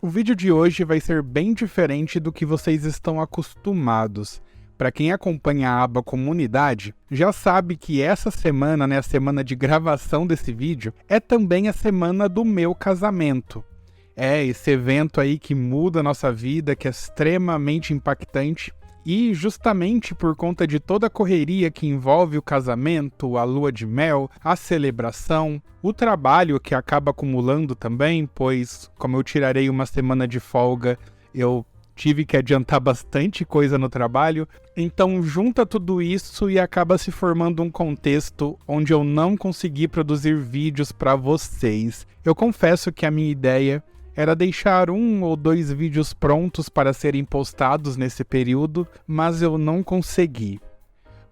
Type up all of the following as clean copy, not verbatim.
O vídeo de hoje vai ser bem diferente do que vocês estão acostumados. Para quem acompanha a aba Comunidade, já sabe que essa semana, a semana de gravação desse vídeo, é também a semana do meu casamento. É esse evento aí que muda a nossa vida, que é extremamente impactante. E justamente por conta de toda a correria que envolve o casamento, a lua de mel, a celebração, o trabalho que acaba acumulando também, pois como eu tirarei uma semana de folga, eu tive que adiantar bastante coisa no trabalho, então junta tudo isso e acaba se formando um contexto onde eu não consegui produzir vídeos para vocês. Eu confesso que a minha ideia era deixar 1 ou 2 vídeos prontos para serem postados nesse período, mas eu não consegui.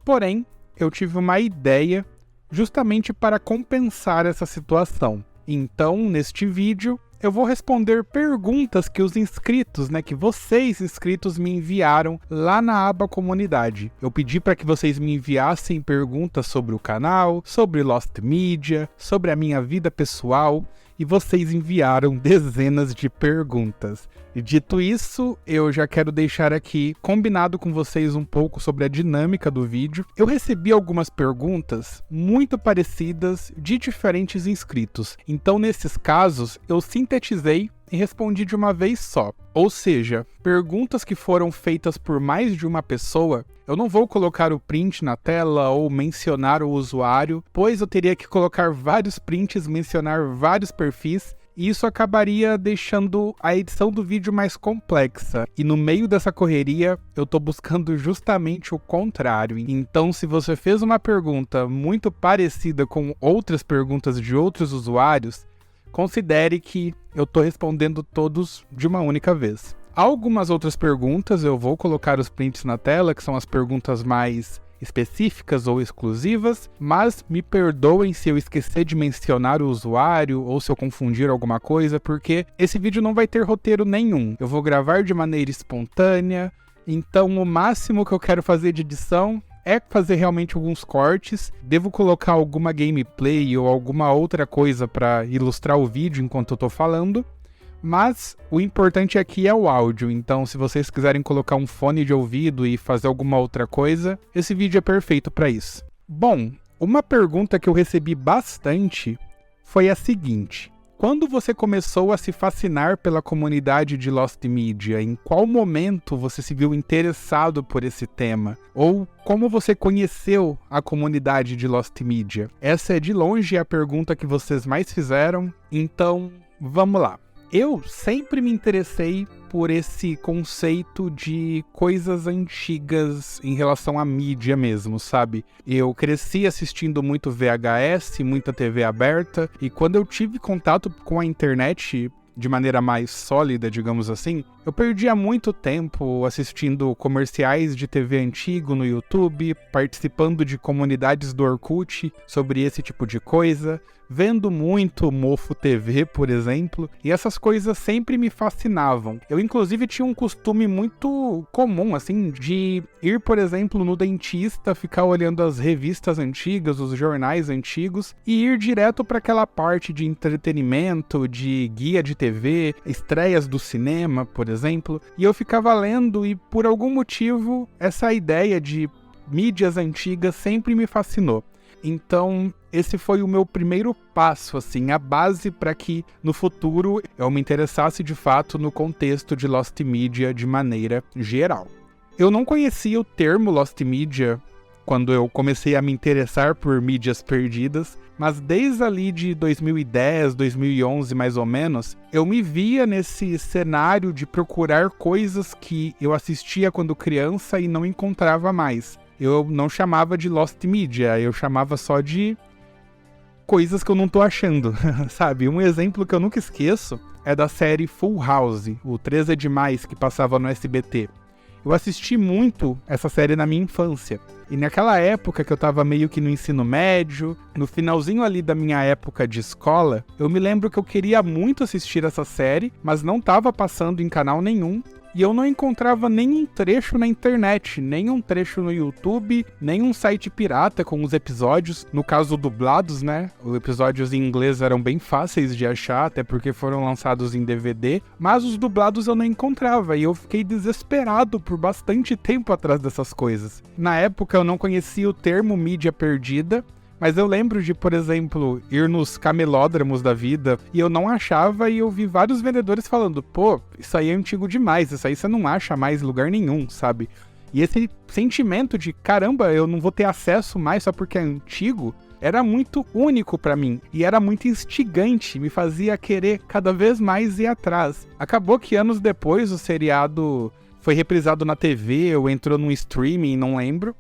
Porém, eu tive uma ideia justamente para compensar essa situação. Então, neste vídeo, eu vou responder perguntas que os inscritos, que vocês inscritos me enviaram lá na aba Comunidade. Eu pedi para que vocês me enviassem perguntas sobre o canal, sobre Lost Media, sobre a minha vida pessoal, e vocês enviaram dezenas de perguntas. E dito isso, eu já quero deixar aqui combinado com vocês um pouco sobre a dinâmica do vídeo. Eu recebi algumas perguntas muito parecidas de diferentes inscritos. Então, nesses casos, eu sintetizei e respondi de uma vez só. Ou seja, perguntas que foram feitas por mais de uma pessoa, eu não vou colocar o print na tela ou mencionar o usuário, pois eu teria que colocar vários prints, mencionar vários perfis, e isso acabaria deixando a edição do vídeo mais complexa. E no meio dessa correria, eu tô buscando justamente o contrário. Então, se você fez uma pergunta muito parecida com outras perguntas de outros usuários, considere que eu tô respondendo todos de uma única vez. Algumas outras perguntas eu vou colocar os prints na tela, que são as perguntas mais específicas ou exclusivas, mas me perdoem se eu esquecer de mencionar o usuário ou se eu confundir alguma coisa, porque esse vídeo não vai ter roteiro nenhum. Eu vou gravar de maneira espontânea, então o máximo que eu quero fazer de edição é fazer realmente alguns cortes. Devo colocar alguma gameplay ou alguma outra coisa para ilustrar o vídeo enquanto eu tô falando. Mas o importante aqui é o áudio, então se vocês quiserem colocar um fone de ouvido e fazer alguma outra coisa, esse vídeo é perfeito para isso. Bom, uma pergunta que eu recebi bastante foi a seguinte: quando você começou a se fascinar pela comunidade de Lost Media, em qual momento você se viu interessado por esse tema? Ou como você conheceu a comunidade de Lost Media? Essa é de longe a pergunta que vocês mais fizeram, então vamos lá. Eu sempre me interessei por esse conceito de coisas antigas em relação à mídia mesmo, sabe? Eu cresci assistindo muito VHS, muita TV aberta, e quando eu tive contato com a internet de maneira mais sólida, digamos assim, eu perdia muito tempo assistindo comerciais de TV antigo no YouTube, participando de comunidades do Orkut sobre esse tipo de coisa, vendo muito Mofo TV, por exemplo, e essas coisas sempre me fascinavam. Eu, inclusive, tinha um costume muito comum, assim, de ir, por exemplo, no dentista, ficar olhando as revistas antigas, os jornais antigos, e ir direto para aquela parte de entretenimento, de guia de TV, estreias do cinema, por exemplo, e eu ficava lendo e, por algum motivo, essa ideia de mídias antigas sempre me fascinou. Então, esse foi o meu primeiro passo, assim, a base para que no futuro eu me interessasse de fato no contexto de Lost Media de maneira geral. Eu não conhecia o termo Lost Media quando eu comecei a me interessar por mídias perdidas, mas desde ali de 2010, 2011 mais ou menos, eu me via nesse cenário de procurar coisas que eu assistia quando criança e não encontrava mais. Eu não chamava de Lost Media, eu chamava só de coisas que eu não tô achando, sabe? Um exemplo que eu nunca esqueço é da série Full House, o 3 é Demais, que passava no SBT. Eu assisti muito essa série na minha infância. E naquela época que eu tava meio que no ensino médio, no finalzinho ali da minha época de escola, eu me lembro que eu queria muito assistir essa série, mas não tava passando em canal nenhum. e eu não encontrava nenhum trecho na internet, nenhum trecho no YouTube, nenhum site pirata com os episódios, no caso dublados, né? Os episódios em inglês eram bem fáceis de achar, até porque foram lançados em DVD, mas os dublados eu não encontrava, e eu fiquei desesperado por bastante tempo atrás dessas coisas. Na época eu não conhecia o termo mídia perdida, mas eu lembro de, por exemplo, ir nos camelódromos da vida e eu não achava, e eu vi vários vendedores falando, pô, isso aí é antigo demais, isso aí você não acha mais em lugar nenhum, sabe? E esse sentimento de, caramba, eu não vou ter acesso mais só porque é antigo, era muito único pra mim e era muito instigante, me fazia querer cada vez mais ir atrás. Acabou que anos depois o seriado foi reprisado na TV ou entrou num streaming, não lembro.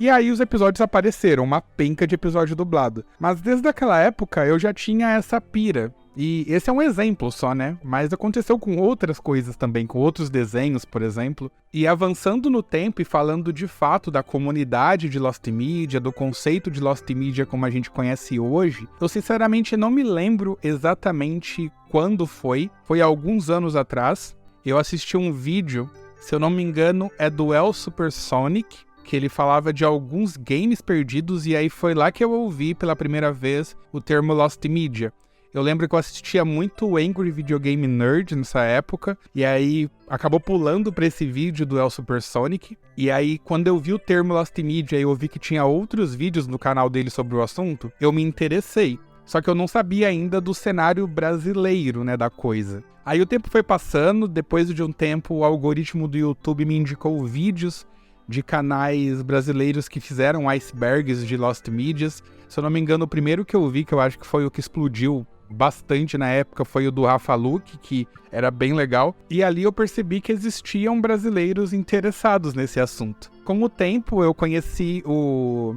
E aí os episódios apareceram, uma penca de episódio dublado. Mas desde aquela época eu já tinha essa pira. E esse é um exemplo só, né? Mas aconteceu com outras coisas também, com outros desenhos, por exemplo. E avançando no tempo e falando de fato da comunidade de Lost Media, do conceito de Lost Media como a gente conhece hoje, eu sinceramente não me lembro exatamente quando foi. Foi alguns anos atrás. Eu assisti um vídeo, se eu não me engano, é do El Supersonic, que ele falava de alguns games perdidos, e aí foi lá que eu ouvi pela primeira vez o termo Lost Media. Eu lembro que eu assistia muito o Angry Video Game Nerd nessa época, e aí acabou pulando pra esse vídeo do El Supersonic, e aí quando eu vi o termo Lost Media e eu vi que tinha outros vídeos no canal dele sobre o assunto, eu me interessei. Só que eu não sabia ainda do cenário brasileiro, né, da coisa. Aí o tempo foi passando, depois de um tempo o algoritmo do YouTube me indicou vídeos de canais brasileiros que fizeram icebergs de Lost Medias. Se eu não me engano, o primeiro que eu vi, que eu acho que foi o que explodiu bastante na época, foi o do Rafa Luque, que era bem legal. E ali eu percebi que existiam brasileiros interessados nesse assunto. Com o tempo, eu conheci o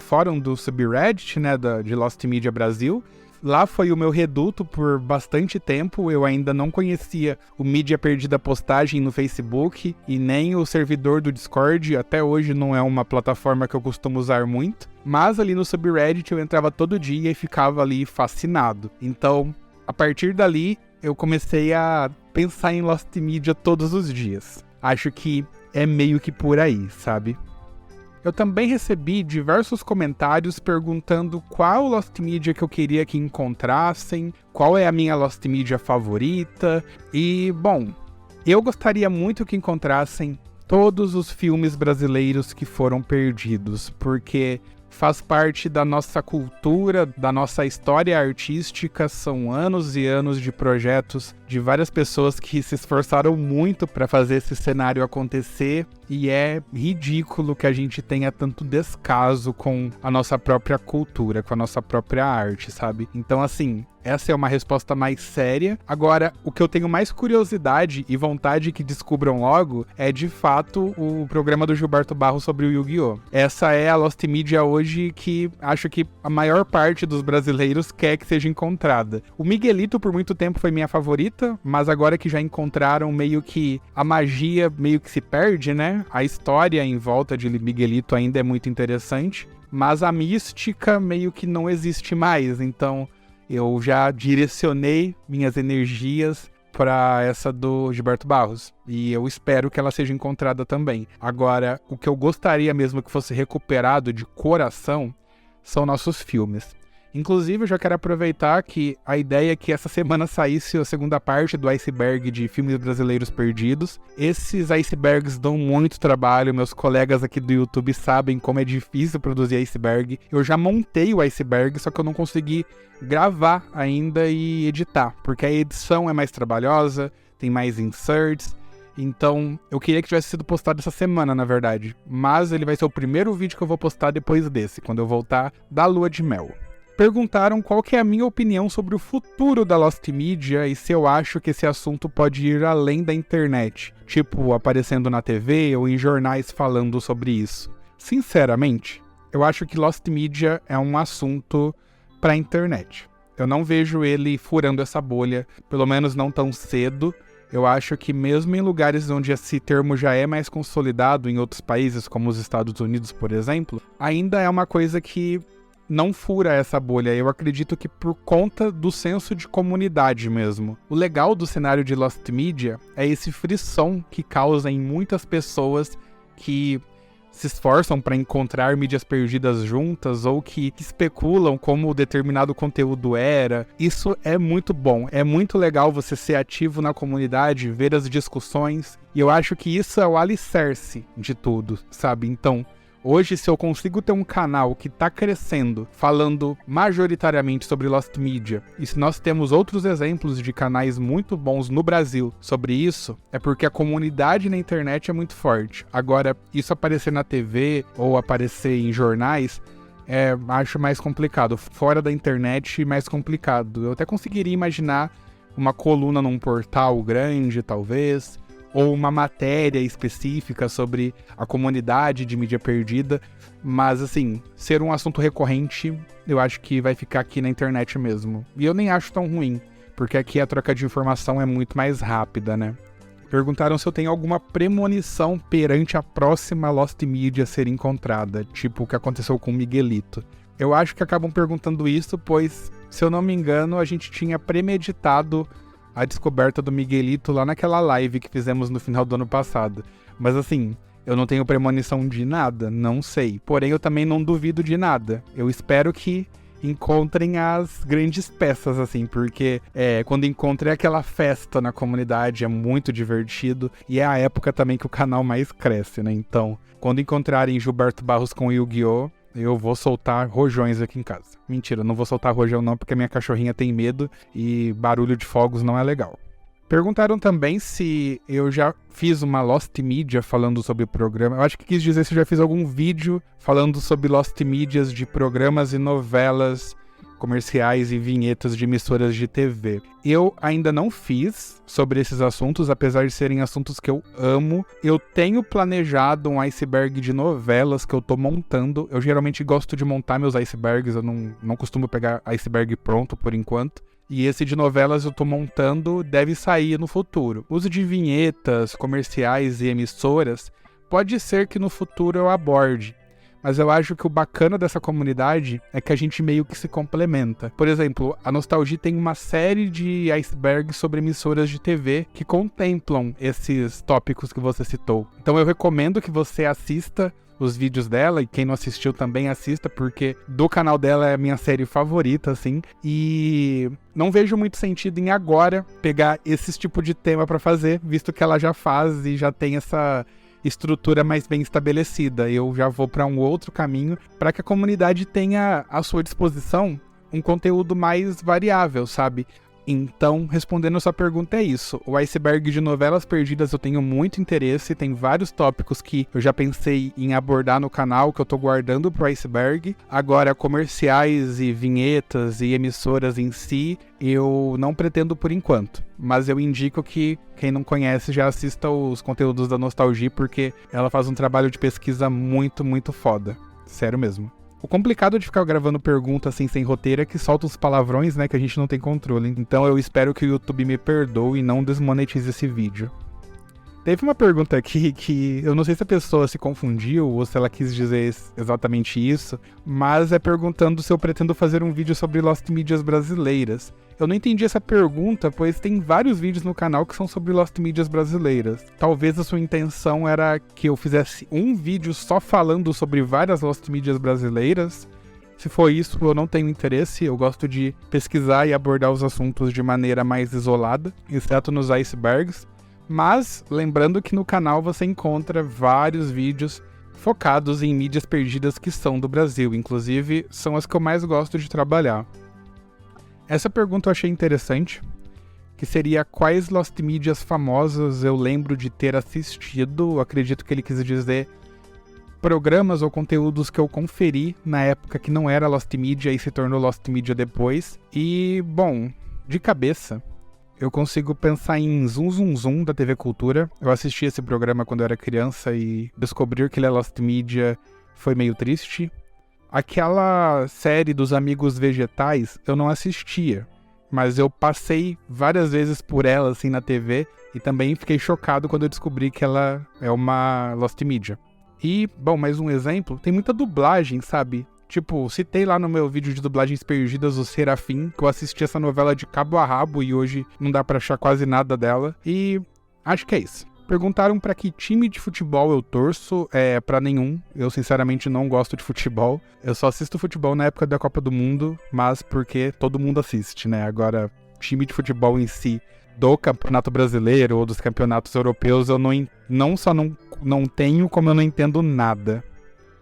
fórum do subreddit, né, de Lost Media Brasil. Lá foi o meu reduto por bastante tempo. Eu ainda não conhecia o Mídia Perdida Postagem no Facebook e nem o servidor do Discord. Até hoje não é uma plataforma que eu costumo usar muito. Mas ali no subreddit eu entrava todo dia e ficava ali fascinado. Então, a partir dali, eu comecei a pensar em Lost Media todos os dias. Acho que é meio que por aí, sabe? Eu também recebi diversos comentários perguntando qual Lost Media que eu queria que encontrassem, qual é a minha Lost Media favorita. E, bom, eu gostaria muito que encontrassem todos os filmes brasileiros que foram perdidos, porque faz parte da nossa cultura, da nossa história artística. São anos e anos de projetos de várias pessoas que se esforçaram muito para fazer esse cenário acontecer, e é ridículo que a gente tenha tanto descaso com a nossa própria cultura, com a nossa própria arte, sabe? Então, assim, essa é uma resposta mais séria. Agora, o que eu tenho mais curiosidade e vontade que descubram logo é, de fato, o programa do Gilberto Barros sobre o Yu-Gi-Oh! Essa é a Lost Media hoje que acho que a maior parte dos brasileiros quer que seja encontrada. O Miguelito, por muito tempo, foi minha favorita, mas agora que já encontraram, meio que a magia meio que se perde, né? A história em volta de Miguelito ainda é muito interessante, mas a mística meio que não existe mais. Então eu já direcionei minhas energias para essa do Gilberto Barros, e eu espero que ela seja encontrada também. Agora, o que eu gostaria mesmo que fosse recuperado de coração são nossos filmes. Inclusive, eu já quero aproveitar que a ideia é que essa semana saísse a segunda parte do iceberg de filmes brasileiros perdidos. Esses icebergs dão muito trabalho, meus colegas aqui do YouTube sabem como é difícil produzir iceberg. Eu já montei o iceberg, só que eu não consegui gravar ainda e editar, porque a edição é mais trabalhosa, tem mais inserts. Então, eu queria que tivesse sido postado essa semana, na verdade. Mas ele vai ser o primeiro vídeo que eu vou postar depois desse, quando eu voltar da lua de mel. Perguntaram qual que é a minha opinião sobre o futuro da Lost Media e se eu acho que esse assunto pode ir além da internet, tipo aparecendo na TV ou em jornais falando sobre isso. Sinceramente, eu acho que Lost Media é um assunto para a internet. Eu não vejo ele furando essa bolha, pelo menos não tão cedo. Eu acho que mesmo em lugares onde esse termo já é mais consolidado, em outros países como os Estados Unidos, por exemplo, ainda é uma coisa que não fura essa bolha. Eu acredito que por conta do senso de comunidade mesmo. O legal do cenário de Lost Media é esse frisson que causa em muitas pessoas que se esforçam para encontrar mídias perdidas juntas ou que especulam como determinado conteúdo era. Isso é muito bom, é muito legal você ser ativo na comunidade, ver as discussões, e eu acho que isso é o alicerce de tudo, sabe? Então, hoje, se eu consigo ter um canal que está crescendo, falando majoritariamente sobre Lost Media, e se nós temos outros exemplos de canais muito bons no Brasil sobre isso, é porque a comunidade na internet é muito forte. Agora, isso aparecer na TV ou aparecer em jornais, acho mais complicado. Fora da internet, mais complicado. Eu até conseguiria imaginar uma coluna num portal grande, talvez, ou uma matéria específica sobre a comunidade de mídia perdida, mas assim, ser um assunto recorrente, eu acho que vai ficar aqui na internet mesmo. E eu nem acho tão ruim, porque aqui a troca de informação é muito mais rápida, né? Perguntaram se eu tenho alguma premonição perante a próxima Lost Media a ser encontrada, tipo o que aconteceu com o Miguelito. Eu acho que acabam perguntando isso, pois, se eu não me engano, a gente tinha premeditado a descoberta do Miguelito lá naquela live que fizemos no final do ano passado. Mas assim, eu não tenho premonição de nada, não sei. Porém, eu também não duvido de nada. Eu espero que encontrem as grandes peças, assim, porque quando encontrem aquela festa na comunidade é muito divertido e é a época também que o canal mais cresce, né? Então, quando encontrarem Gilberto Barros com Yu-Gi-Oh!, eu vou soltar rojões aqui em casa. Mentira, não vou soltar rojão não, porque a minha cachorrinha tem medo e barulho de fogos não é legal. Perguntaram também se eu já fiz uma Lost Media falando sobre o programa. Eu acho que quis dizer se eu já fiz algum vídeo falando sobre Lost Medias de programas e novelas comerciais e vinhetas de emissoras de TV. Eu ainda não fiz sobre esses assuntos, apesar de serem assuntos que eu amo. Eu tenho planejado um iceberg de novelas que eu tô montando. Eu geralmente gosto de montar meus icebergs, eu não costumo pegar iceberg pronto por enquanto. E esse de novelas eu tô montando, deve sair no futuro. Uso de vinhetas, comerciais e emissoras, pode ser que no futuro eu aborde. Mas eu acho que o bacana dessa comunidade é que a gente meio que se complementa. Por exemplo, a Nostalgia tem uma série de icebergs sobre emissoras de TV que contemplam esses tópicos que você citou. Então eu recomendo que você assista os vídeos dela, e quem não assistiu também assista, porque do canal dela é a minha série favorita, assim, e não vejo muito sentido em agora pegar esse tipo de tema pra fazer, visto que ela já faz e já tem essa estrutura mais bem estabelecida. Eu já vou para um outro caminho para que a comunidade tenha à sua disposição um conteúdo mais variável, sabe? Então, respondendo a sua pergunta, é isso. O iceberg de novelas perdidas eu tenho muito interesse, tem vários tópicos que eu já pensei em abordar no canal, que eu tô guardando pro iceberg. Agora, comerciais e vinhetas e emissoras em si, eu não pretendo por enquanto. Mas eu indico que quem não conhece já assista os conteúdos da Nostalgia, porque ela faz um trabalho de pesquisa muito, muito foda. Sério mesmo. O complicado de ficar gravando pergunta assim sem roteiro é que solta os palavrões, né, que a gente não tem controle. Então eu espero que o YouTube me perdoe e não desmonetize esse vídeo. Teve uma pergunta aqui que eu não sei se a pessoa se confundiu ou se ela quis dizer exatamente isso, mas é perguntando se eu pretendo fazer um vídeo sobre Lost Medias brasileiras. Eu não entendi essa pergunta, pois tem vários vídeos no canal que são sobre Lost Medias brasileiras. Talvez a sua intenção era que eu fizesse um vídeo só falando sobre várias Lost Medias brasileiras. Se for isso, eu não tenho interesse, eu gosto de pesquisar e abordar os assuntos de maneira mais isolada, exceto nos icebergs. Mas, lembrando que no canal você encontra vários vídeos focados em mídias perdidas que são do Brasil, inclusive são as que eu mais gosto de trabalhar. Essa pergunta eu achei interessante, que seria quais Lost Medias famosas eu lembro de ter assistido. Acredito que ele quis dizer programas ou conteúdos que eu conferi na época que não era Lost Media e se tornou Lost Media depois. E, bom, de cabeça, eu consigo pensar em Zum Zum Zum da TV Cultura. Eu assisti esse programa quando eu era criança e descobrir que ele é Lost Media foi meio triste. Aquela série dos Amigos Vegetais eu não assistia, mas eu passei várias vezes por ela assim na TV e também fiquei chocado quando eu descobri que ela é uma Lost Media. E, bom, mais um exemplo, tem muita dublagem, sabe? Tipo, citei lá no meu vídeo de dublagens perdidas o Serafim, que eu assisti essa novela de cabo a rabo e hoje não dá pra achar quase nada dela. E acho que é isso. Perguntaram pra que time de futebol eu torço. Pra nenhum. Eu sinceramente não gosto de futebol. Eu só assisto futebol na época da Copa do Mundo, mas porque todo mundo assiste, né? Agora, time de futebol em si, do Campeonato Brasileiro ou dos campeonatos europeus, eu não só não tenho, como eu não entendo nada.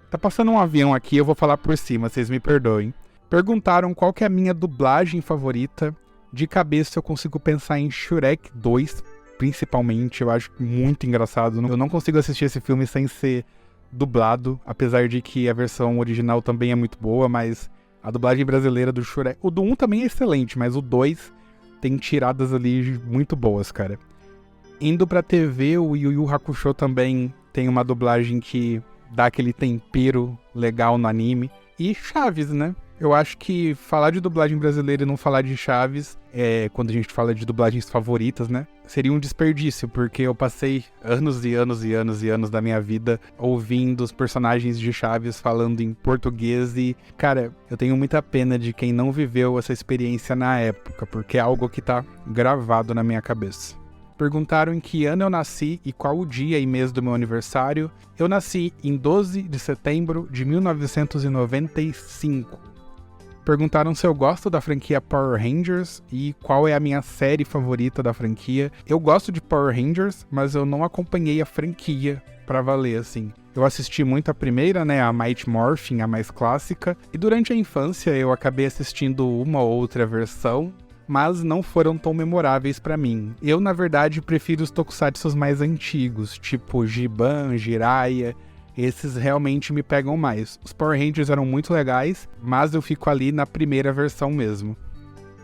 Tá passando um avião aqui, eu vou falar por cima, vocês me perdoem. Perguntaram qual que é a minha dublagem favorita. De cabeça eu consigo pensar em Shrek 2, principalmente. Eu acho muito engraçado. Eu não consigo assistir esse filme sem ser dublado, apesar de que a versão original também é muito boa, mas a dublagem brasileira do Shrek... O do 1 também é excelente, mas o 2 tem tiradas ali muito boas, cara. Indo pra TV, o Yu Yu Hakusho também tem uma dublagem que dá aquele tempero legal no anime. E Chaves, né? Eu acho que falar de dublagem brasileira e não falar de Chaves, quando a gente fala de dublagens favoritas, né? Seria um desperdício, porque eu passei anos e anos e anos e anos da minha vida ouvindo os personagens de Chaves falando em português e, cara, eu tenho muita pena de quem não viveu essa experiência na época, porque é algo que tá gravado na minha cabeça. Perguntaram em que ano eu nasci e qual o dia e mês do meu aniversário. Eu nasci em 12 de setembro de 1995. Perguntaram se eu gosto da franquia Power Rangers e qual é a minha série favorita da franquia. Eu gosto de Power Rangers, mas eu não acompanhei a franquia pra valer, assim. Eu assisti muito a primeira, né, a Mighty Morphin, a mais clássica, e durante a infância eu acabei assistindo uma ou outra versão, mas não foram tão memoráveis pra mim. Eu, na verdade, prefiro os tokusatsus mais antigos, tipo Giban, Jiraiya. Esses realmente me pegam mais. Os Power Rangers eram muito legais, mas eu fico ali na primeira versão mesmo.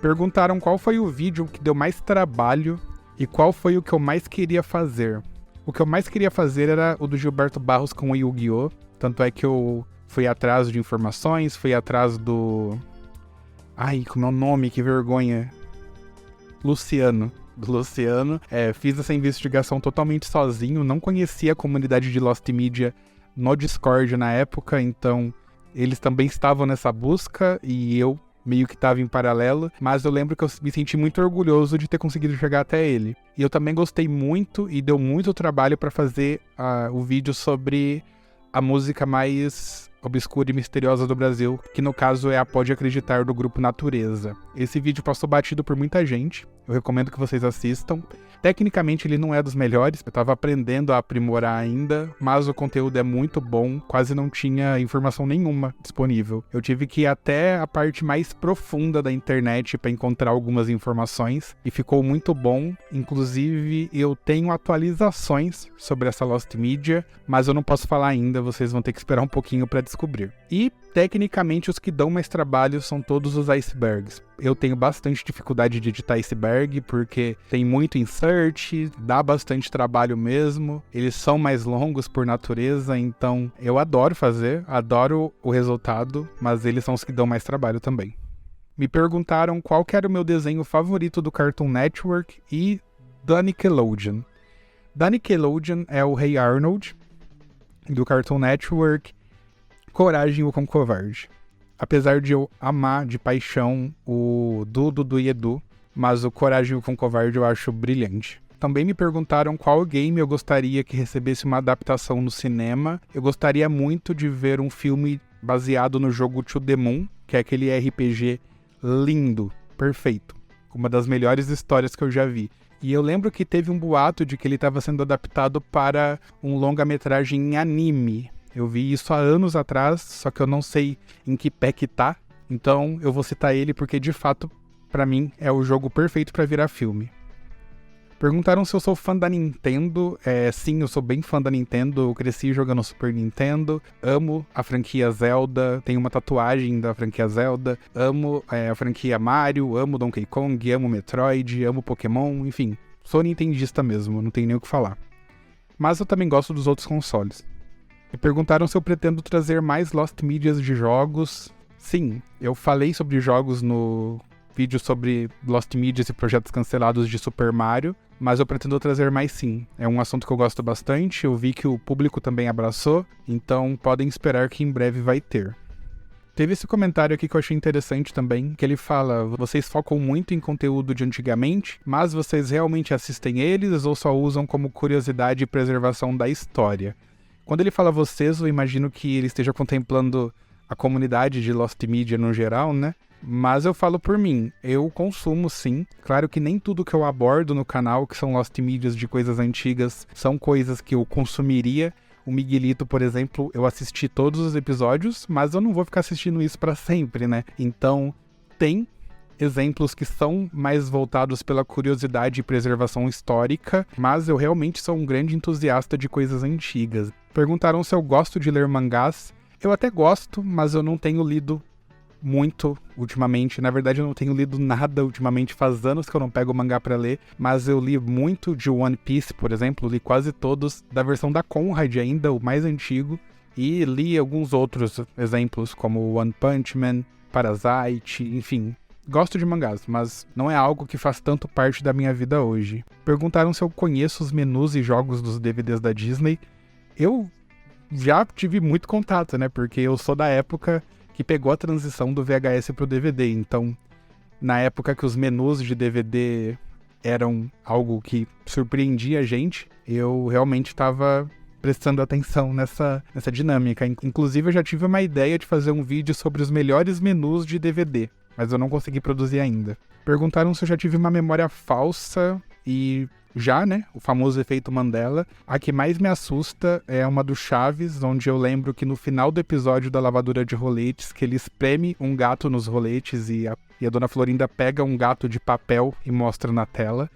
Perguntaram qual foi o vídeo que deu mais trabalho e qual foi o que eu mais queria fazer. O que eu mais queria fazer era o do Gilberto Barros com o Yu-Gi-Oh! Tanto é que eu fui atrás de informações, fui atrás do... Ai, como é o nome? Que vergonha. Luciano. Do Luciano. Fiz essa investigação totalmente sozinho. Não conhecia a comunidade de Lost Media no Discord na época. Então, eles também estavam nessa busca e eu meio que estava em paralelo. Mas eu lembro que eu me senti muito orgulhoso de ter conseguido chegar até ele. E eu também gostei muito e deu muito trabalho para fazer o vídeo sobre a música mais obscura e misteriosa do Brasil, que no caso é a Pode Acreditar do grupo Natureza. Esse vídeo passou batido por muita gente, eu recomendo que vocês assistam. Tecnicamente ele não é dos melhores, eu tava aprendendo a aprimorar ainda, mas o conteúdo é muito bom, quase não tinha informação nenhuma disponível. Eu tive que ir até a parte mais profunda da internet para encontrar algumas informações, e ficou muito bom. Inclusive eu tenho atualizações sobre essa Lost Media, mas eu não posso falar ainda, vocês vão ter que esperar um pouquinho para descobrir. E tecnicamente os que dão mais trabalho são todos os icebergs. Eu tenho bastante dificuldade de editar iceberg, porque tem muito insert, dá bastante trabalho mesmo, eles são mais longos por natureza, então eu adoro fazer, adoro o resultado, mas eles são os que dão mais trabalho também. Me perguntaram qual que era o meu desenho favorito do Cartoon Network e da Nickelodeon. Da Nickelodeon é o Hey Arnold, do Cartoon Network, Coragem, o Cão Covarde. Apesar de eu amar de paixão o Dudu e Edu, mas o Coragem, o Cão Covarde eu acho brilhante. Também me perguntaram qual game eu gostaria que recebesse uma adaptação no cinema. Eu gostaria muito de ver um filme baseado no jogo To The Moon, que é aquele RPG lindo, perfeito. Uma das melhores histórias que eu já vi. E eu lembro que teve um boato de que ele estava sendo adaptado para um longa-metragem em anime. Eu vi isso há anos atrás, só que eu não sei em que pé que tá. Então eu vou citar ele porque, de fato, pra mim, é o jogo perfeito pra virar filme. Perguntaram se eu sou fã da Nintendo. Sim, eu sou bem fã da Nintendo. Eu cresci jogando Super Nintendo. Amo a franquia Zelda. Tenho uma tatuagem da franquia Zelda. Amo a franquia Mario. Amo Donkey Kong. Amo Metroid. Amo Pokémon. Enfim, sou nintendista mesmo. Não tenho nem o que falar. Mas eu também gosto dos outros consoles. Me perguntaram se eu pretendo trazer mais Lost Medias de jogos. Sim, eu falei sobre jogos no vídeo sobre Lost Medias e projetos cancelados de Super Mario, mas eu pretendo trazer mais sim. É um assunto que eu gosto bastante, eu vi que o público também abraçou, então podem esperar que em breve vai ter. Teve esse comentário aqui que eu achei interessante também, que ele fala, vocês focam muito em conteúdo de antigamente, mas vocês realmente assistem eles ou só usam como curiosidade e preservação da história? Quando ele fala vocês, eu imagino que ele esteja contemplando a comunidade de Lost Media no geral, né? Mas eu falo por mim, eu consumo sim. Claro que nem tudo que eu abordo no canal, que são Lost Medias de coisas antigas, são coisas que eu consumiria. O Miguelito, por exemplo, eu assisti todos os episódios, mas eu não vou ficar assistindo isso pra sempre, né? Então, tem exemplos que são mais voltados pela curiosidade e preservação histórica, mas eu realmente sou um grande entusiasta de coisas antigas. Perguntaram se eu gosto de ler mangás. Eu até gosto, mas eu não tenho lido muito ultimamente. Na verdade, eu não tenho lido nada ultimamente. Faz anos que eu não pego mangá pra ler, mas eu li muito de One Piece, por exemplo. Li quase todos da versão da Conrad ainda, o mais antigo. E li alguns outros exemplos, como One Punch Man, Parasite, enfim. Gosto de mangás, mas não é algo que faz tanto parte da minha vida hoje. Perguntaram se eu conheço os menus e jogos dos DVDs da Disney. Eu já tive muito contato, né? Porque eu sou da época que pegou a transição do VHS pro DVD. Então, na época que os menus de DVD eram algo que surpreendia a gente, eu realmente estava prestando atenção nessa dinâmica. Inclusive, eu já tive uma ideia de fazer um vídeo sobre os melhores menus de DVD, mas eu não consegui produzir ainda. Perguntaram se eu já tive uma memória falsa e já, né? O famoso efeito Mandela. A que mais me assusta é uma do Chaves, onde eu lembro que no final do episódio da lavadura de roletes, que ele espreme um gato nos roletes e a dona Florinda pega um gato de papel e mostra na tela.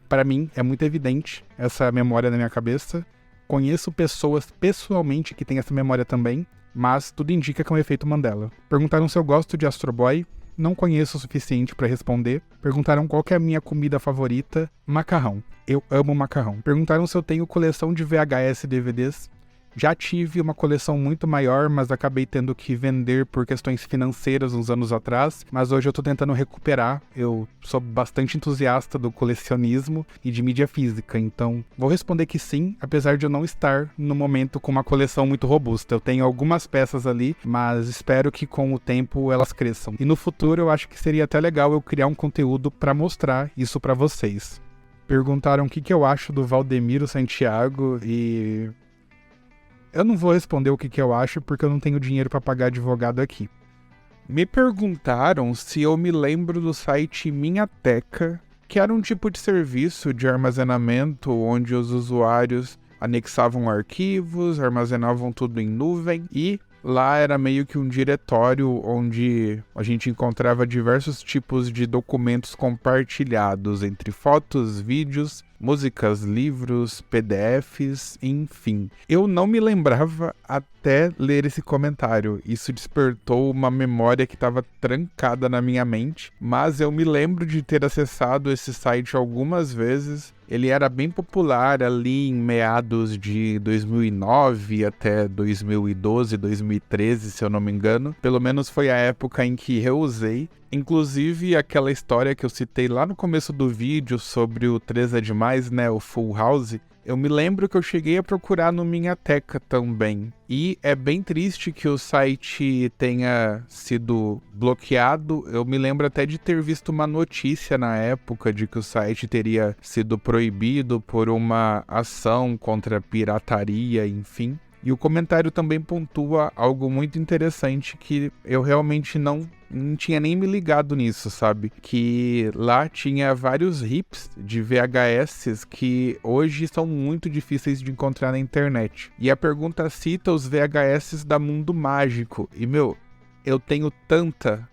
Para mim, é muito evidente essa memória na minha cabeça. Conheço pessoas pessoalmente que têm essa memória também, mas tudo indica que é um efeito Mandela. Perguntaram se eu gosto de Astro Boy. Não conheço o suficiente para responder. Perguntaram qual que é a minha comida favorita. Macarrão. Eu amo macarrão. Perguntaram se eu tenho coleção de VHS e DVDs. Já tive uma coleção muito maior, mas acabei tendo que vender por questões financeiras uns anos atrás. Mas hoje eu tô tentando recuperar. Eu sou bastante entusiasta do colecionismo e de mídia física. Então, vou responder que sim, apesar de eu não estar no momento com uma coleção muito robusta. Eu tenho algumas peças ali, mas espero que com o tempo elas cresçam. E no futuro eu acho que seria até legal eu criar um conteúdo para mostrar isso para vocês. Perguntaram o que eu acho do Valdemiro Santiago e eu não vou responder o que eu acho porque eu não tenho dinheiro para pagar advogado aqui. Me perguntaram se eu me lembro do site Minhateca, que era um tipo de serviço de armazenamento onde os usuários anexavam arquivos, armazenavam tudo em nuvem e lá era meio que um diretório onde a gente encontrava diversos tipos de documentos compartilhados entre fotos, vídeos, músicas, livros, PDFs, enfim. Eu não me lembrava até ler esse comentário. Isso despertou uma memória que estava trancada na minha mente, mas eu me lembro de ter acessado esse site algumas vezes. Ele era bem popular ali em meados de 2009 até 2012, 2013, se eu não me engano. Pelo menos foi a época em que eu usei. Inclusive, aquela história que eu citei lá no começo do vídeo sobre o 3 é Demais, né, o Full House, eu me lembro que eu cheguei a procurar no Minhateca também. E é bem triste que o site tenha sido bloqueado. Eu me lembro até de ter visto uma notícia na época de que o site teria sido proibido por uma ação contra a pirataria, enfim. E o comentário também pontua algo muito interessante que eu realmente não tinha nem me ligado nisso, sabe? Que lá tinha vários rips de VHS que hoje são muito difíceis de encontrar na internet. E a pergunta cita os VHS da Mundo Mágico. E, eu tenho tanta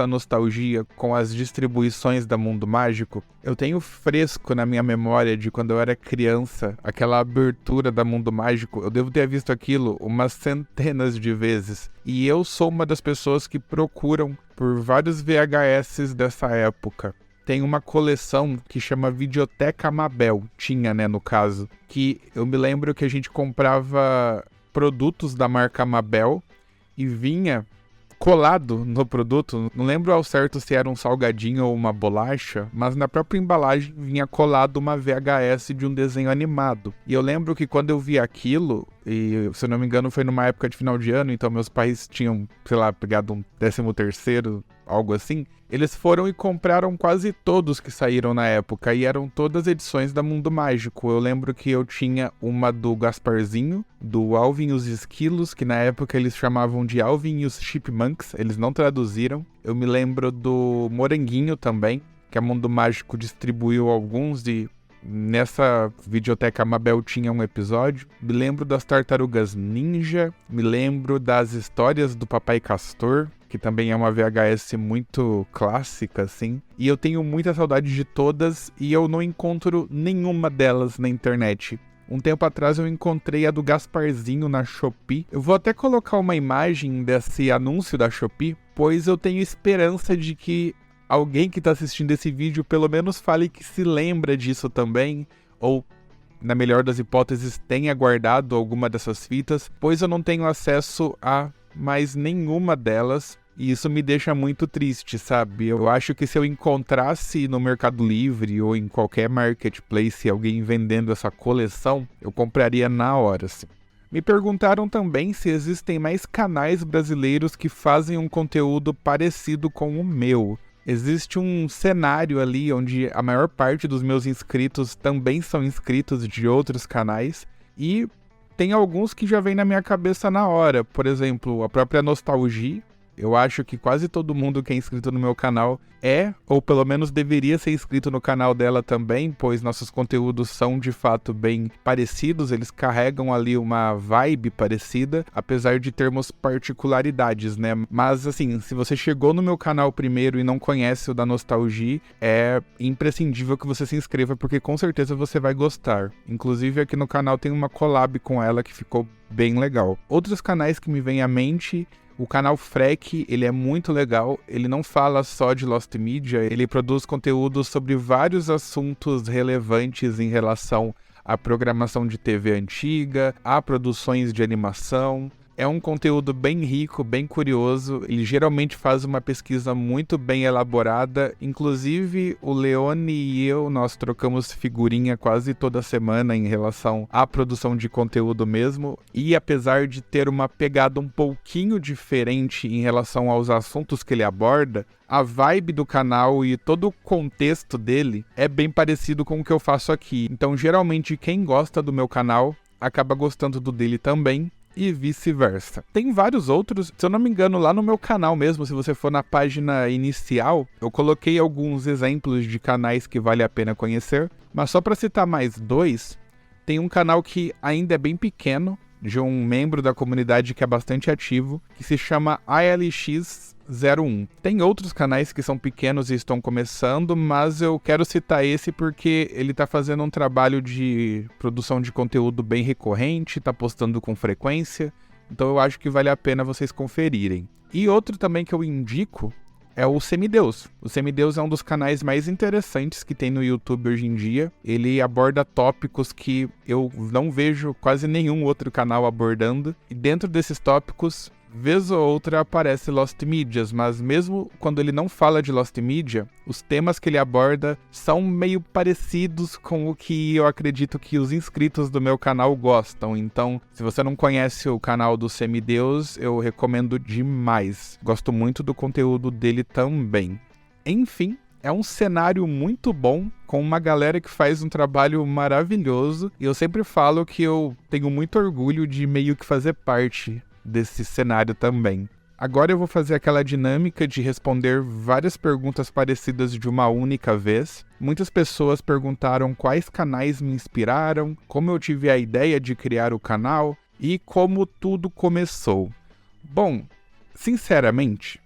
nostalgia com as distribuições da Mundo Mágico. Eu tenho fresco na minha memória de quando eu era criança, aquela abertura da Mundo Mágico. Eu devo ter visto aquilo umas centenas de vezes. E eu sou uma das pessoas que procuram por vários VHS dessa época. Tem uma coleção que chama Videoteca Mabel, tinha, né, no caso, que eu me lembro que a gente comprava produtos da marca Mabel e vinha colado no produto, não lembro ao certo se era um salgadinho ou uma bolacha, mas na própria embalagem vinha colado uma VHS de um desenho animado. E eu lembro que quando eu vi aquilo, e se eu não me engano foi numa época de final de ano, então meus pais tinham, sei lá, pegado um 13º, algo assim. Eles foram e compraram quase todos que saíram na época, e eram todas edições da Mundo Mágico. Eu lembro que eu tinha uma do Gasparzinho, do Alvin e os Esquilos, que na época eles chamavam de Alvin e os Chipmunks, eles não traduziram. Eu me lembro do Moranguinho também, que a Mundo Mágico distribuiu alguns, e nessa videoteca Mabel tinha um episódio. Me lembro das Tartarugas Ninja, me lembro das Histórias do Papai Castor, que também é uma VHS muito clássica, assim. E eu tenho muita saudade de todas, e eu não encontro nenhuma delas na internet. Um tempo atrás eu encontrei a do Gasparzinho na Shopee. Eu vou até colocar uma imagem desse anúncio da Shopee, pois eu tenho esperança de que alguém que está assistindo esse vídeo pelo menos fale que se lembra disso também, ou, na melhor das hipóteses, tenha guardado alguma dessas fitas, pois eu não tenho acesso a mais nenhuma delas, e isso me deixa muito triste, sabe? Eu acho que se eu encontrasse no Mercado Livre ou em qualquer marketplace alguém vendendo essa coleção, eu compraria na hora, assim. Me perguntaram também se existem mais canais brasileiros que fazem um conteúdo parecido com o meu. Existe um cenário ali onde a maior parte dos meus inscritos também são inscritos de outros canais, e tem alguns que já vêm na minha cabeça na hora. Por exemplo, a própria Nostalgia. Eu acho que quase todo mundo que é inscrito no meu canal é, ou pelo menos deveria ser inscrito no canal dela também, pois nossos conteúdos são de fato bem parecidos, eles carregam ali uma vibe parecida, apesar de termos particularidades, né? Mas assim, se você chegou no meu canal primeiro e não conhece o da Nostalgia, é imprescindível que você se inscreva, porque com certeza você vai gostar. Inclusive aqui no canal tem uma collab com ela que ficou bem legal. Outros canais que me vêm à mente: o canal Freck, ele é muito legal, ele não fala só de Lost Media, ele produz conteúdo sobre vários assuntos relevantes em relação à programação de TV antiga, a produções de animação. É um conteúdo bem rico, bem curioso, ele geralmente faz uma pesquisa muito bem elaborada. Inclusive o Leone e eu, nós trocamos figurinha quase toda semana em relação à produção de conteúdo mesmo, e apesar de ter uma pegada um pouquinho diferente em relação aos assuntos que ele aborda, a vibe do canal e todo o contexto dele é bem parecido com o que eu faço aqui. Então geralmente quem gosta do meu canal acaba gostando do dele também, e vice-versa. Tem vários outros, se eu não me engano, lá no meu canal mesmo, se você for na página inicial, eu coloquei alguns exemplos de canais que vale a pena conhecer, mas só para citar mais dois, tem um canal que ainda é bem pequeno, de um membro da comunidade que é bastante ativo, que se chama ALX01. Tem outros canais que são pequenos e estão começando, mas eu quero citar esse porque ele está fazendo um trabalho de produção de conteúdo bem recorrente, está postando com frequência, então eu acho que vale a pena vocês conferirem. E outro também que eu indico é o Semideus. O Semideus é um dos canais mais interessantes que tem no YouTube hoje em dia. Ele aborda tópicos que eu não vejo quase nenhum outro canal abordando. E dentro desses tópicos, vez ou outra aparece Lost Medias, mas mesmo quando ele não fala de Lost Media, os temas que ele aborda são meio parecidos com o que eu acredito que os inscritos do meu canal gostam. Então, se você não conhece o canal do Semideus, eu recomendo demais. Gosto muito do conteúdo dele também. Enfim, é um cenário muito bom, com uma galera que faz um trabalho maravilhoso, e eu sempre falo que eu tenho muito orgulho de meio que fazer parte desse cenário também. Agora eu vou fazer aquela dinâmica de responder várias perguntas parecidas de uma única vez. Muitas pessoas perguntaram quais canais me inspiraram, como eu tive a ideia de criar o canal e como tudo começou. Bom, sinceramente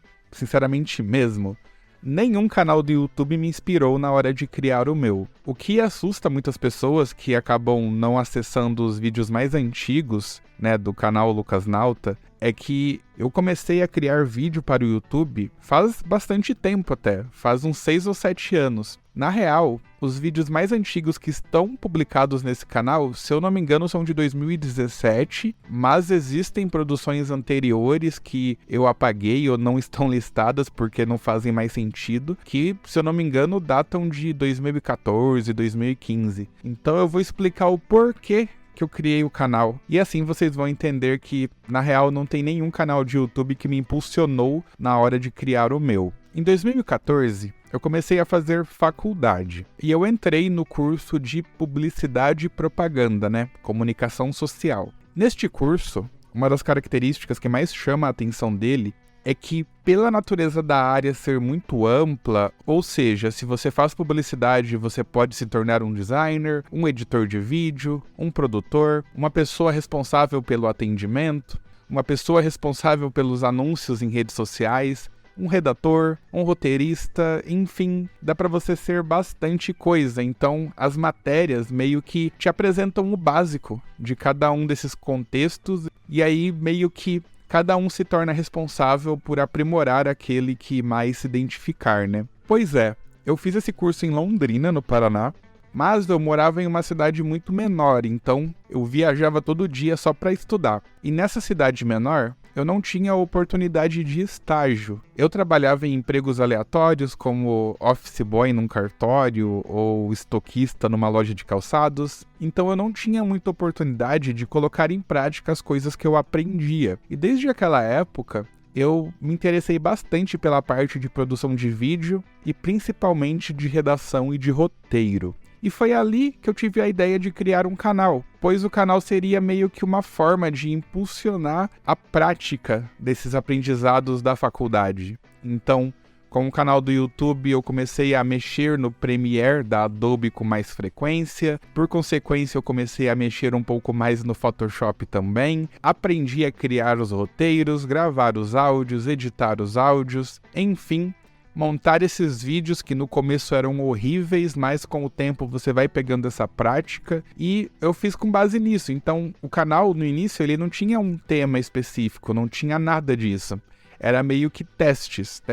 mesmo, nenhum canal do YouTube me inspirou na hora de criar o meu. O que assusta muitas pessoas que acabam não acessando os vídeos mais antigos, né, do canal Lucas Nauta, é que eu comecei a criar vídeo para o YouTube faz bastante tempo até, faz uns 6 ou 7 anos. Na real, os vídeos mais antigos que estão publicados nesse canal, se eu não me engano, são de 2017, mas existem produções anteriores que eu apaguei ou não estão listadas porque não fazem mais sentido, que, se eu não me engano, datam de 2014, 2015. Então eu vou explicar o porquê que eu criei o canal. E assim vocês vão entender que, na real, não tem nenhum canal de YouTube que me impulsionou na hora de criar o meu. Em 2014, eu comecei a fazer faculdade e eu entrei no curso de Publicidade e Propaganda, Comunicação Social. Neste curso, uma das características que mais chama a atenção dele é que, pela natureza da área ser muito ampla, ou seja, se você faz publicidade, você pode se tornar um designer, um editor de vídeo, um produtor, uma pessoa responsável pelo atendimento, uma pessoa responsável pelos anúncios em redes sociais, um redator, um roteirista, enfim, dá para você ser bastante coisa. Então, as matérias meio que te apresentam o básico de cada um desses contextos e aí meio que cada um se torna responsável por aprimorar aquele que mais se identificar, Pois é, eu fiz esse curso em Londrina, no Paraná, mas eu morava em uma cidade muito menor, então eu viajava todo dia só para estudar. E nessa cidade menor, eu não tinha oportunidade de estágio. Eu trabalhava em empregos aleatórios, como office boy num cartório ou estoquista numa loja de calçados, então eu não tinha muita oportunidade de colocar em prática as coisas que eu aprendia. E desde aquela época, eu me interessei bastante pela parte de produção de vídeo e principalmente de redação e de roteiro. E foi ali que eu tive a ideia de criar um canal, pois o canal seria meio que uma forma de impulsionar a prática desses aprendizados da faculdade. Então, com o canal do YouTube, eu comecei a mexer no Premiere da Adobe com mais frequência. Por consequência, eu comecei a mexer um pouco mais no Photoshop também. Aprendi a criar os roteiros, gravar os áudios, editar os áudios, enfim, montar esses vídeos que no começo eram horríveis, mas com o tempo você vai pegando essa prática e eu fiz com base nisso. Então o canal no início ele não tinha um tema específico, não tinha nada disso. Era meio que testes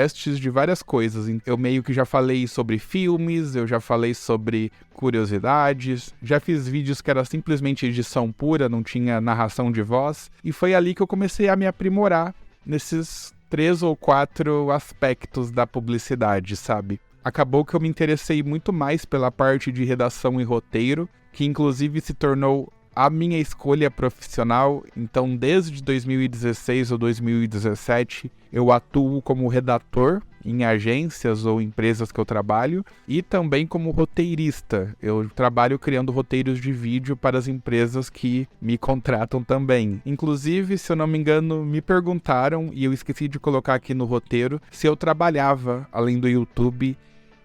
de várias coisas. Eu meio que já falei sobre filmes, eu já falei sobre curiosidades, já fiz vídeos que era simplesmente edição pura, não tinha narração de voz, e foi ali que eu comecei a me aprimorar nesses 3 ou 4 aspectos da publicidade, sabe? Acabou que eu me interessei muito mais pela parte de redação e roteiro, que inclusive se tornou a minha escolha profissional. Então, desde 2016 ou 2017, eu atuo como redator em agências ou empresas que eu trabalho e também como roteirista. Eu trabalho criando roteiros de vídeo para as empresas que me contratam também. Inclusive, se eu não me engano, me perguntaram, e eu esqueci de colocar aqui no roteiro, se eu trabalhava além do YouTube.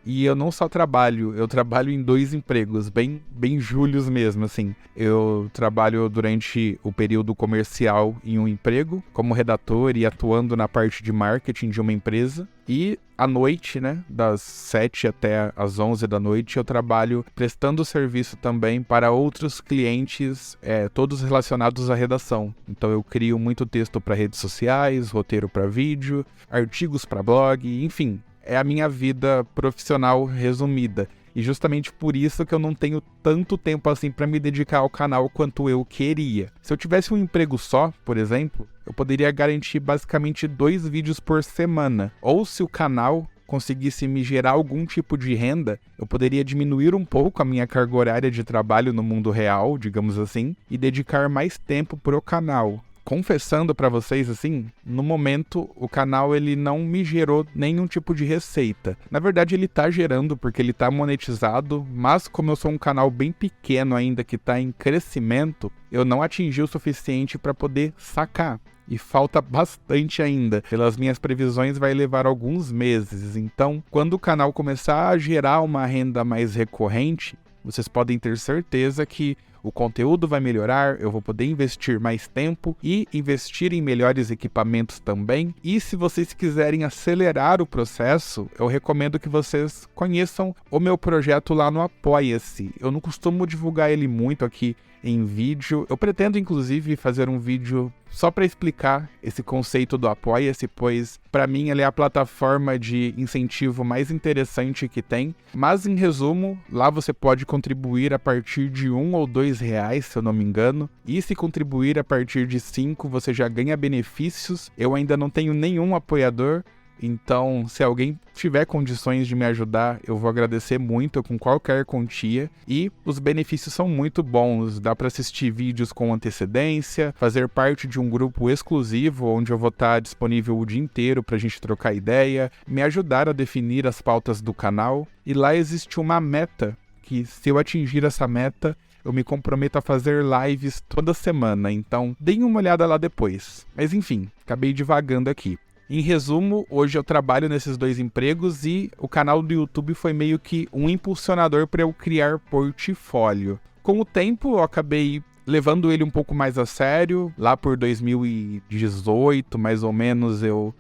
E eu não só trabalho, eu trabalho em 2 empregos, bem júlios mesmo, assim. Eu trabalho durante o período comercial em um emprego, como redator e atuando na parte de marketing de uma empresa. E à noite, das 7 até as 11 da noite, eu trabalho prestando serviço também para outros clientes, todos relacionados à redação. Então eu crio muito texto para redes sociais, roteiro para vídeo, artigos para blog, enfim. É a minha vida profissional resumida. E justamente por isso que eu não tenho tanto tempo assim para me dedicar ao canal quanto eu queria. Se eu tivesse um emprego só, por exemplo, eu poderia garantir basicamente 2 vídeos por semana. Ou se o canal conseguisse me gerar algum tipo de renda, eu poderia diminuir um pouco a minha carga horária de trabalho no mundo real, digamos assim, e dedicar mais tempo pro canal. Confessando pra vocês, assim, no momento o canal ele não me gerou nenhum tipo de receita. Na verdade ele tá gerando porque ele tá monetizado, mas como eu sou um canal bem pequeno ainda que tá em crescimento, eu não atingi o suficiente para poder sacar. E falta bastante ainda. Pelas minhas previsões vai levar alguns meses. Então, quando o canal começar a gerar uma renda mais recorrente, vocês podem ter certeza que o conteúdo vai melhorar, eu vou poder investir mais tempo e investir em melhores equipamentos também. E se vocês quiserem acelerar o processo, eu recomendo que vocês conheçam o meu projeto lá no Apoia-se. Eu não costumo divulgar ele muito aqui em vídeo. Eu pretendo, inclusive, fazer um vídeo só para explicar esse conceito do Apoia-se, pois, para mim, ele é a plataforma de incentivo mais interessante que tem. Mas, em resumo, lá você pode contribuir a partir de R$1 ou R$2, se eu não me engano. E se contribuir a partir de 5, você já ganha benefícios. Eu ainda não tenho nenhum apoiador, Então, se alguém tiver condições de me ajudar, eu vou agradecer muito com qualquer quantia. E os benefícios são muito bons. Dá para assistir vídeos com antecedência, fazer parte de um grupo exclusivo, onde eu vou estar disponível o dia inteiro para a gente trocar ideia, me ajudar a definir as pautas do canal. E lá existe uma meta, que se eu atingir essa meta, eu me comprometo a fazer lives toda semana. Então, deem uma olhada lá depois. Mas enfim, acabei divagando aqui. Em resumo, hoje eu trabalho nesses 2 empregos e o canal do YouTube foi meio que um impulsionador para eu criar portfólio. Com o tempo, eu acabei levando ele um pouco mais a sério. Lá por 2018, mais ou menos, eu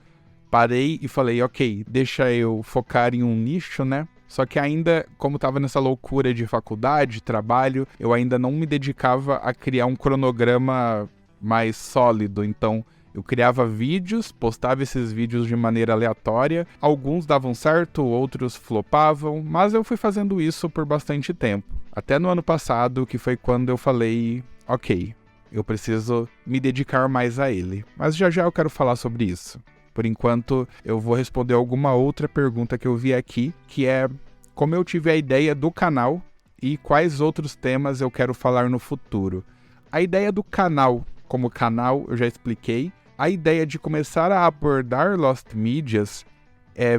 parei e falei, ok, deixa eu focar em um nicho, né? Só que ainda, como estava nessa loucura de faculdade, trabalho, eu ainda não me dedicava a criar um cronograma mais sólido. Então, eu criava vídeos, postava esses vídeos de maneira aleatória. Alguns davam certo, outros flopavam, mas eu fui fazendo isso por bastante tempo. Até no ano passado, que foi quando eu falei, ok, eu preciso me dedicar mais a ele. Mas já eu quero falar sobre isso. Por enquanto, eu vou responder alguma outra pergunta que eu vi aqui, que é como eu tive a ideia do canal e quais outros temas eu quero falar no futuro. A ideia do canal, como canal, eu já expliquei. A ideia de começar a abordar Lost Medias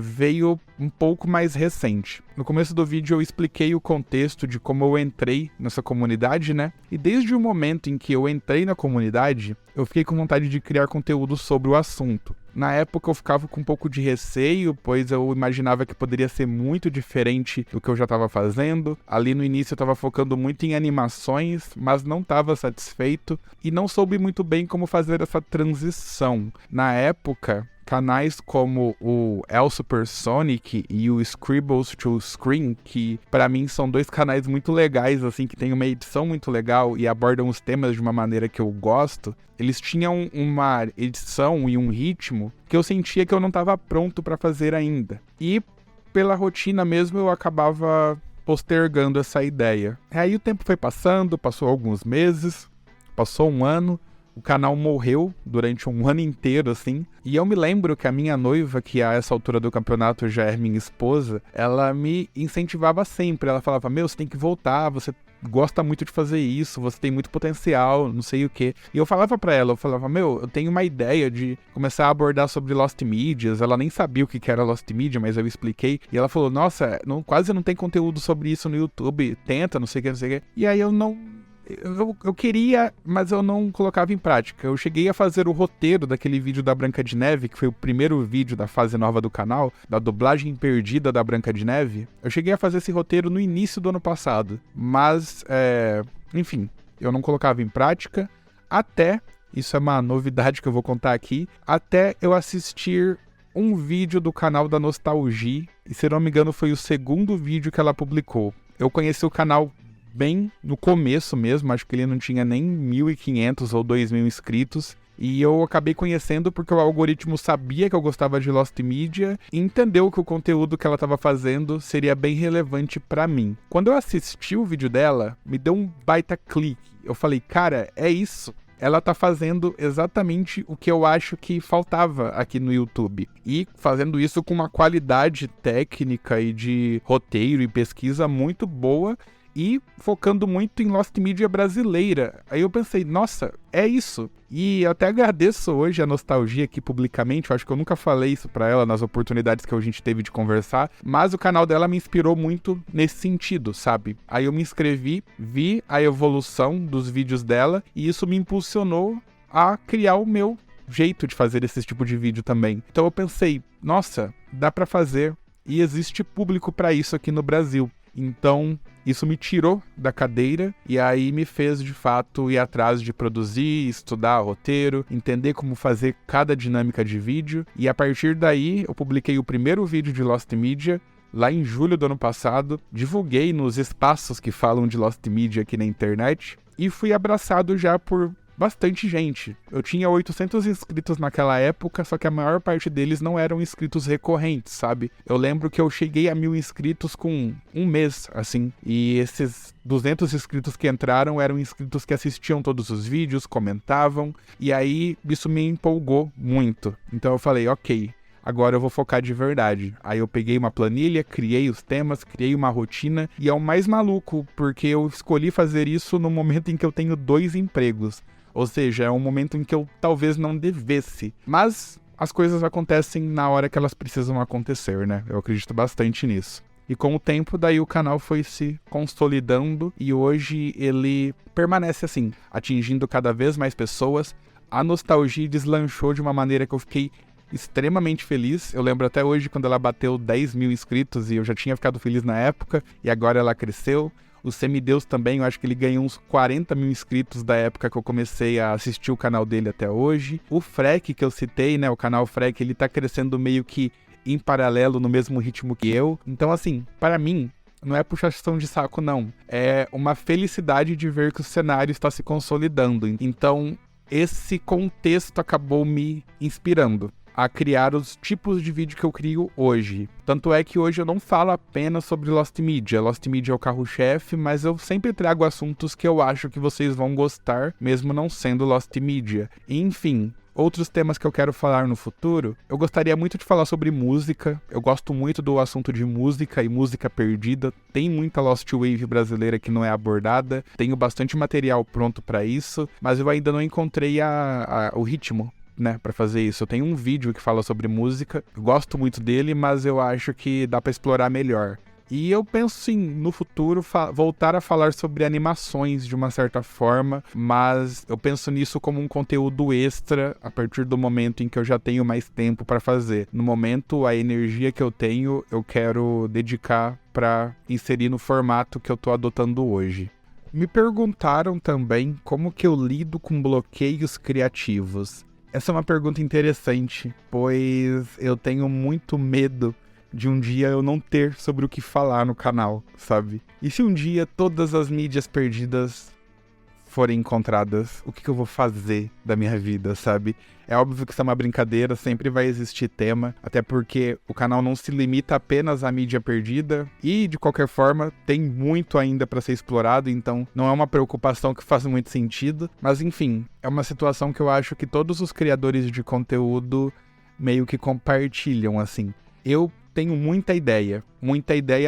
veio um pouco mais recente. No começo do vídeo eu expliquei o contexto de como eu entrei nessa comunidade, né? E desde o momento em que eu entrei na comunidade, eu fiquei com vontade de criar conteúdo sobre o assunto. Na época eu ficava com um pouco de receio, pois eu imaginava que poderia ser muito diferente do que eu já estava fazendo. Ali no início eu estava focando muito em animações, mas não estava satisfeito e não soube muito bem como fazer essa transição. Na época, canais como o El Supersonic e o Scribbles to Screen, que pra mim são 2 canais muito legais, assim, que tem uma edição muito legal e abordam os temas de uma maneira que eu gosto, eles tinham uma edição e um ritmo que eu sentia que eu não estava pronto pra fazer ainda. E pela rotina mesmo eu acabava postergando essa ideia. Aí o tempo foi passando, passou alguns meses, passou um ano. O canal morreu durante um ano inteiro, assim. E eu me lembro que a minha noiva, que a essa altura do campeonato já é minha esposa, ela me incentivava sempre. Ela falava, meu, você tem que voltar, você gosta muito de fazer isso, você tem muito potencial, não sei o quê. E eu falava pra ela, meu, eu tenho uma ideia de começar a abordar sobre Lost Medias. Ela nem sabia o que era Lost Media, mas eu expliquei. E ela falou, nossa, quase não tem conteúdo sobre isso no YouTube, tenta, não sei o que, não sei o que. E aí eu queria, mas eu não colocava em prática. Eu cheguei a fazer o roteiro daquele vídeo da Branca de Neve, que foi o primeiro vídeo da fase nova do canal, da dublagem perdida da Branca de Neve. Eu cheguei a fazer esse roteiro no início do ano passado, mas, enfim, eu não colocava em prática até, isso é uma novidade que eu vou contar aqui, até eu assistir um vídeo do canal da Nostalgia, e se não me engano foi o segundo vídeo que ela publicou. Eu conheci o canal bem no começo mesmo, acho que ele não tinha nem 1.500 ou 2.000 inscritos, e eu acabei conhecendo porque o algoritmo sabia que eu gostava de Lost Media e entendeu que o conteúdo que ela estava fazendo seria bem relevante para mim. Quando eu assisti o vídeo dela, me deu um baita clique. Eu falei, cara, é isso. Ela tá fazendo exatamente o que eu acho que faltava aqui no YouTube. E fazendo isso com uma qualidade técnica e de roteiro e pesquisa muito boa, e focando muito em Lost Media brasileira. Aí eu pensei, nossa, é isso. E eu até agradeço hoje a Nostalgia aqui publicamente, eu acho que eu nunca falei isso pra ela nas oportunidades que a gente teve de conversar, mas o canal dela me inspirou muito nesse sentido, sabe? Aí eu me inscrevi, vi a evolução dos vídeos dela, e isso me impulsionou a criar o meu jeito de fazer esse tipo de vídeo também. Então eu pensei, nossa, dá pra fazer, e existe público pra isso aqui no Brasil. Então, isso me tirou da cadeira e aí me fez, de fato, ir atrás de produzir, estudar roteiro, entender como fazer cada dinâmica de vídeo. E a partir daí, eu publiquei o primeiro vídeo de Lost Media, lá em julho do ano passado. Divulguei nos espaços que falam de Lost Media aqui na internet e fui abraçado já por bastante gente. Eu tinha 800 inscritos naquela época, só que a maior parte deles não eram inscritos recorrentes, sabe? Eu lembro que eu cheguei a 1.000 inscritos com um mês, assim, e esses 200 inscritos que entraram eram inscritos que assistiam todos os vídeos, comentavam, e aí isso me empolgou muito. Então eu falei, ok, agora eu vou focar de verdade. Aí eu peguei uma planilha, criei os temas, criei uma rotina, e é o mais maluco, porque eu escolhi fazer isso no momento em que eu tenho 2 empregos. Ou seja, é um momento em que eu talvez não devesse. Mas as coisas acontecem na hora que elas precisam acontecer, né? Eu acredito bastante nisso. E com o tempo, daí o canal foi se consolidando e hoje ele permanece assim, atingindo cada vez mais pessoas. A nostalgia deslanchou de uma maneira que eu fiquei extremamente feliz. Eu lembro até hoje quando ela bateu 10 mil inscritos e eu já tinha ficado feliz na época e agora ela cresceu. O Semideus também, eu acho que ele ganhou uns 40 mil inscritos da época que eu comecei a assistir o canal dele até hoje. O Frek que eu citei, né, o canal Frek, ele tá crescendo meio que em paralelo, no mesmo ritmo que eu. Então, assim, para mim, não é puxação de saco, não. É uma felicidade de ver que o cenário está se consolidando. Então, esse contexto acabou me inspirando a criar os tipos de vídeo que eu crio hoje. Tanto é que hoje eu não falo apenas sobre Lost Media. Lost Media é o carro-chefe, mas eu sempre trago assuntos que eu acho que vocês vão gostar, mesmo não sendo Lost Media. Enfim, outros temas que eu quero falar no futuro, eu gostaria muito de falar sobre música. Eu gosto muito do assunto de música e música perdida. Tem muita Lost Wave brasileira que não é abordada. Tenho bastante material pronto para isso, mas eu ainda não encontrei o ritmo, né, pra fazer isso. Eu tenho um vídeo que fala sobre música, eu gosto muito dele, mas eu acho que dá pra explorar melhor. E eu penso, sim, no futuro voltar a falar sobre animações de uma certa forma, mas eu penso nisso como um conteúdo extra a partir do momento em que eu já tenho mais tempo para fazer. No momento, a energia que eu tenho, eu quero dedicar para inserir no formato que eu tô adotando hoje. Me perguntaram também como que eu lido com bloqueios criativos. Essa é uma pergunta interessante, pois eu tenho muito medo de um dia eu não ter sobre o que falar no canal, sabe? E se um dia todas as mídias perdidas forem encontradas, o que eu vou fazer da minha vida, sabe? É óbvio que isso é uma brincadeira, sempre vai existir tema, até porque o canal não se limita apenas à mídia perdida e, de qualquer forma, tem muito ainda para ser explorado, então não é uma preocupação que faz muito sentido, mas enfim, é uma situação que eu acho que todos os criadores de conteúdo meio que compartilham, assim. Eu tenho muita ideia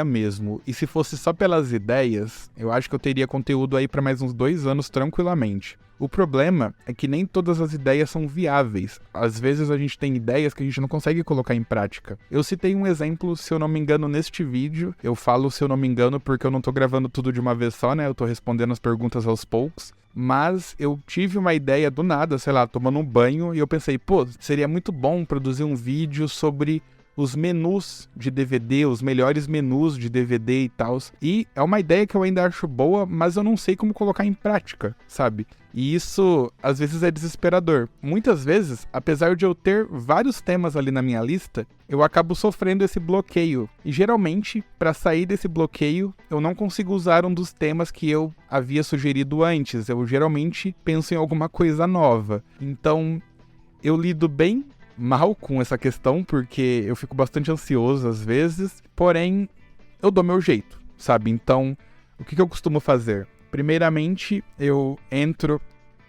mesmo. E se fosse só pelas ideias, eu acho que eu teria conteúdo aí para mais uns 2 anos tranquilamente. O problema é que nem todas as ideias são viáveis. Às vezes a gente tem ideias que a gente não consegue colocar em prática. Eu citei um exemplo, se eu não me engano, neste vídeo. Eu falo se eu não me engano porque eu não tô gravando tudo de uma vez só, né? Eu tô respondendo as perguntas aos poucos. Mas eu tive uma ideia do nada, sei lá, tomando um banho, e eu pensei, pô, seria muito bom produzir um vídeo sobre os menus de DVD, os melhores menus de DVD e tal. E é uma ideia que eu ainda acho boa, mas eu não sei como colocar em prática, sabe? E isso, às vezes, é desesperador. Muitas vezes, apesar de eu ter vários temas ali na minha lista, eu acabo sofrendo esse bloqueio. E geralmente, para sair desse bloqueio, eu não consigo usar um dos temas que eu havia sugerido antes. Eu geralmente penso em alguma coisa nova. Então, eu lido bem mal com essa questão, porque eu fico bastante ansioso às vezes, porém, eu dou meu jeito, sabe? Então, o que eu costumo fazer? Primeiramente, eu entro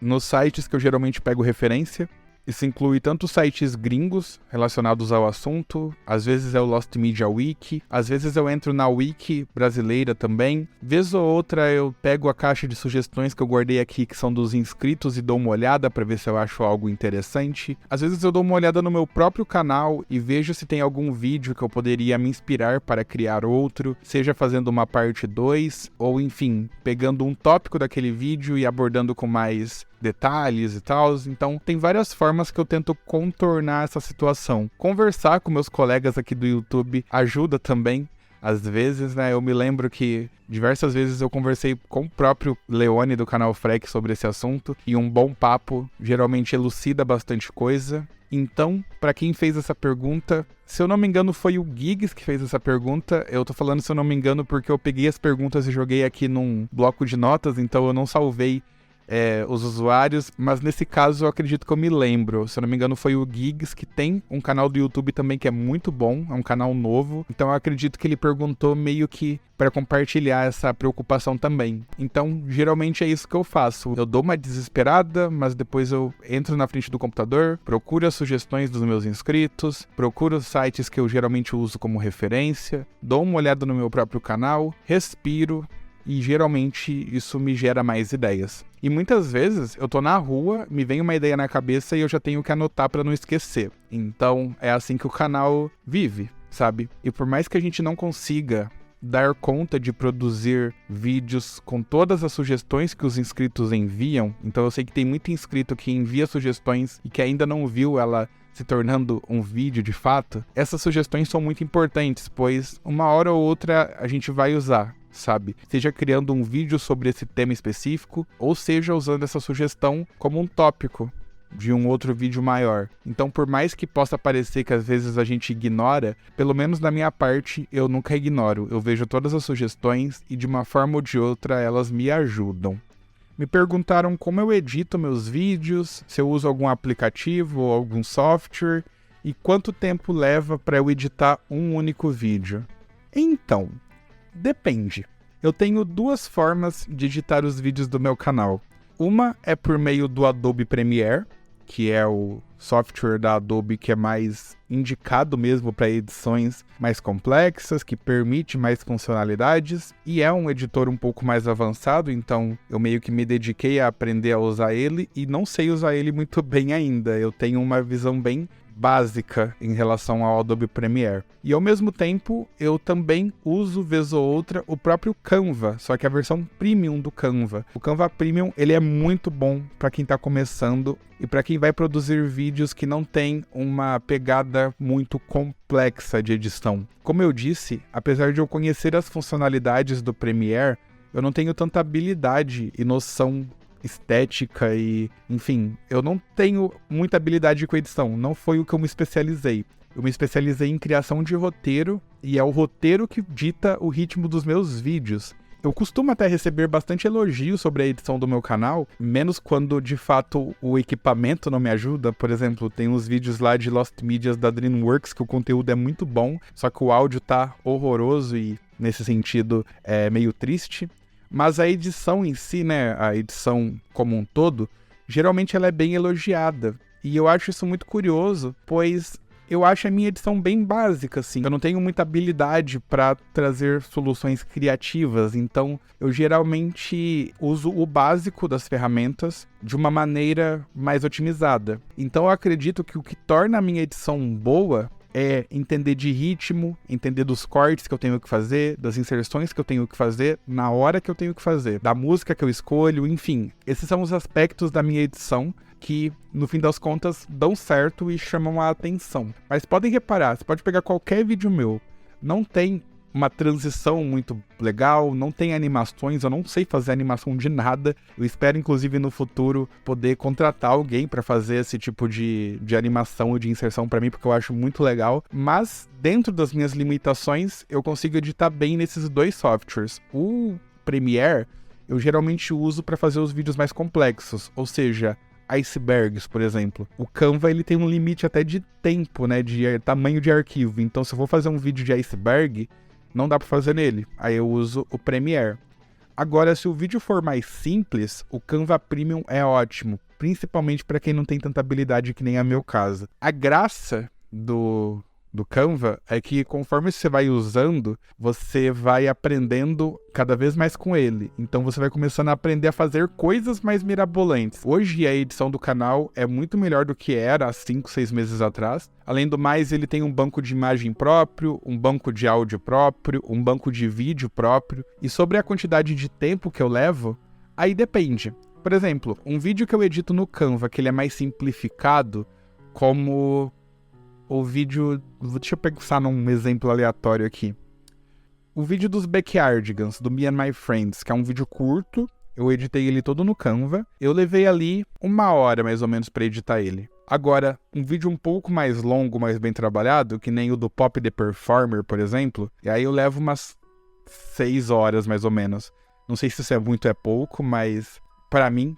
nos sites que eu geralmente pego referência. Isso inclui tanto sites gringos relacionados ao assunto, às vezes é o Lost Media Wiki, às vezes eu entro na Wiki brasileira também. Vez ou outra eu pego a caixa de sugestões que eu guardei aqui, que são dos inscritos, e dou uma olhada para ver se eu acho algo interessante. Às vezes eu dou uma olhada no meu próprio canal e vejo se tem algum vídeo que eu poderia me inspirar para criar outro, seja fazendo uma parte 2, ou enfim, pegando um tópico daquele vídeo e abordando com mais detalhes e tal. Então tem várias formas que eu tento contornar essa situação. Conversar com meus colegas aqui do YouTube ajuda também. Às vezes, né, eu me lembro que diversas vezes eu conversei com o próprio Leone do canal Frek sobre esse assunto, e um bom papo geralmente elucida bastante coisa. Então, para quem fez essa pergunta, se eu não me engano foi o Giggs que fez essa pergunta. Eu tô falando se eu não me engano porque eu peguei as perguntas e joguei aqui num bloco de notas, então eu não salvei os usuários, mas nesse caso eu acredito que eu me lembro. Se eu não me engano foi o Giggs, que tem um canal do YouTube também que é muito bom, é um canal novo. Então eu acredito que ele perguntou meio que para compartilhar essa preocupação também. Então, geralmente é isso que eu faço. Eu dou uma desesperada, mas depois eu entro na frente do computador, procuro as sugestões dos meus inscritos, procuro os sites que eu geralmente uso como referência, dou uma olhada no meu próprio canal, respiro, e geralmente isso me gera mais ideias. E muitas vezes eu tô na rua, me vem uma ideia na cabeça e eu já tenho que anotar para não esquecer. Então é assim que o canal vive, sabe? E por mais que a gente não consiga dar conta de produzir vídeos com todas as sugestões que os inscritos enviam, então eu sei que tem muito inscrito que envia sugestões e que ainda não viu ela se tornando um vídeo de fato, essas sugestões são muito importantes, pois uma hora ou outra a gente vai usar, sabe? Seja criando um vídeo sobre esse tema específico, ou seja usando essa sugestão como um tópico de um outro vídeo maior. Então, por mais que possa parecer que às vezes a gente ignora, pelo menos da minha parte, eu nunca ignoro. Eu vejo todas as sugestões e de uma forma ou de outra elas me ajudam. Me perguntaram como eu edito meus vídeos, se eu uso algum aplicativo ou algum software e quanto tempo leva para eu editar um único vídeo. Então, depende. Eu tenho duas formas de editar os vídeos do meu canal. Uma é por meio do Adobe Premiere, que é o software da Adobe que é mais indicado mesmo para edições mais complexas, que permite mais funcionalidades, e é um editor um pouco mais avançado, então eu meio que me dediquei a aprender a usar ele, e não sei usar ele muito bem ainda. Eu tenho uma visão bem básica em relação ao Adobe Premiere. E ao mesmo tempo, eu também uso, vez ou outra, o próprio Canva, só que a versão Premium do Canva. O Canva Premium, ele é muito bom para quem está começando e para quem vai produzir vídeos que não tem uma pegada muito complexa de edição. Como eu disse, apesar de eu conhecer as funcionalidades do Premiere, eu não tenho tanta habilidade e noção estética e, enfim, eu não tenho muita habilidade com edição, não foi o que eu me especializei. Eu me especializei em criação de roteiro e é o roteiro que dita o ritmo dos meus vídeos. Eu costumo até receber bastante elogios sobre a edição do meu canal, menos quando de fato o equipamento não me ajuda. Por exemplo, tem uns vídeos lá de Lost Medias da DreamWorks que o conteúdo é muito bom, só que o áudio tá horroroso e nesse sentido é meio triste. Mas a edição em si, né, a edição como um todo, geralmente ela é bem elogiada. E eu acho isso muito curioso, pois eu acho a minha edição bem básica, assim. Eu não tenho muita habilidade para trazer soluções criativas, então eu geralmente uso o básico das ferramentas de uma maneira mais otimizada. Então eu acredito que o que torna a minha edição boa é entender de ritmo, entender dos cortes que eu tenho que fazer, das inserções que eu tenho que fazer, na hora que eu tenho que fazer, da música que eu escolho, enfim. Esses são os aspectos da minha edição que, no fim das contas, dão certo e chamam a atenção. Mas podem reparar, você pode pegar qualquer vídeo meu, não tem uma transição muito legal, não tem animações, eu não sei fazer animação de nada. Eu espero, inclusive, no futuro poder contratar alguém para fazer esse tipo de animação ou de inserção para mim, porque eu acho muito legal. Mas, dentro das minhas limitações, eu consigo editar bem nesses dois softwares. O Premiere, eu geralmente uso para fazer os vídeos mais complexos, ou seja, icebergs, por exemplo. O Canva, ele tem um limite até de tempo, né, de tamanho de arquivo. Então, se eu for fazer um vídeo de iceberg, não dá para fazer nele. Aí eu uso o Premiere. Agora, se o vídeo for mais simples, o Canva Premium é ótimo, principalmente para quem não tem tanta habilidade que nem é meu caso. A graça do Canva é que conforme você vai usando, você vai aprendendo cada vez mais com ele. Então você vai começando a aprender a fazer coisas mais mirabolantes. Hoje a edição do canal é muito melhor do que era há 5, 6 meses atrás. Além do mais, ele tem um banco de imagem próprio, um banco de áudio próprio, um banco de vídeo próprio. E sobre a quantidade de tempo que eu levo, aí depende. Por exemplo, um vídeo que eu edito no Canva, que ele é mais simplificado, como o vídeo... Deixa eu pensar num exemplo aleatório aqui. O vídeo dos Backyardigans, do Me and My Friends, que é um vídeo curto. Eu editei ele todo no Canva. Eu levei ali 1 hora, mais ou menos, para editar ele. Agora, um vídeo um pouco mais longo, mais bem trabalhado, que nem o do Pop the Performer, por exemplo, e aí eu levo umas 6 horas, mais ou menos. Não sei se isso é muito ou é pouco, mas pra mim,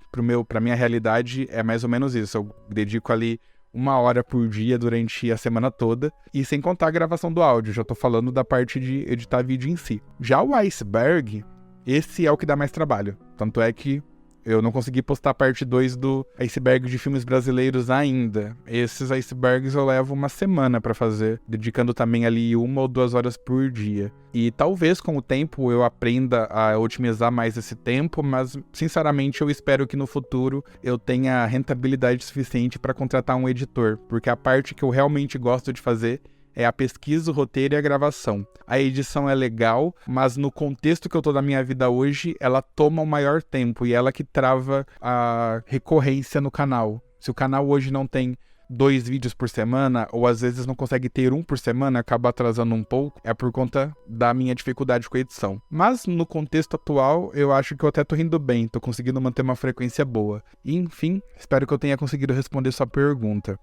pra minha realidade, é mais ou menos isso. Eu dedico ali 1 hora por dia durante a semana toda, e sem contar a gravação do áudio, já tô falando da parte de editar vídeo em si. Já o Iceberg, esse é o que dá mais trabalho, tanto é que eu não consegui postar a parte 2 do Iceberg de filmes brasileiros ainda. Esses icebergs eu levo 1 semana pra fazer, dedicando também ali 1 ou 2 horas por dia. E talvez com o tempo eu aprenda a otimizar mais esse tempo, mas sinceramente eu espero que no futuro eu tenha rentabilidade suficiente para contratar um editor, porque a parte que eu realmente gosto de fazer é a pesquisa, o roteiro e a gravação. A edição é legal, mas no contexto que eu tô da minha vida hoje, ela toma o maior tempo e ela que trava a recorrência no canal. Se o canal hoje não tem 2 vídeos por semana, ou às vezes não consegue ter 1 por semana, acaba atrasando um pouco, é por conta da minha dificuldade com a edição. Mas no contexto atual, eu acho que eu até tô rindo bem, tô conseguindo manter uma frequência boa. E, enfim, espero que eu tenha conseguido responder sua pergunta.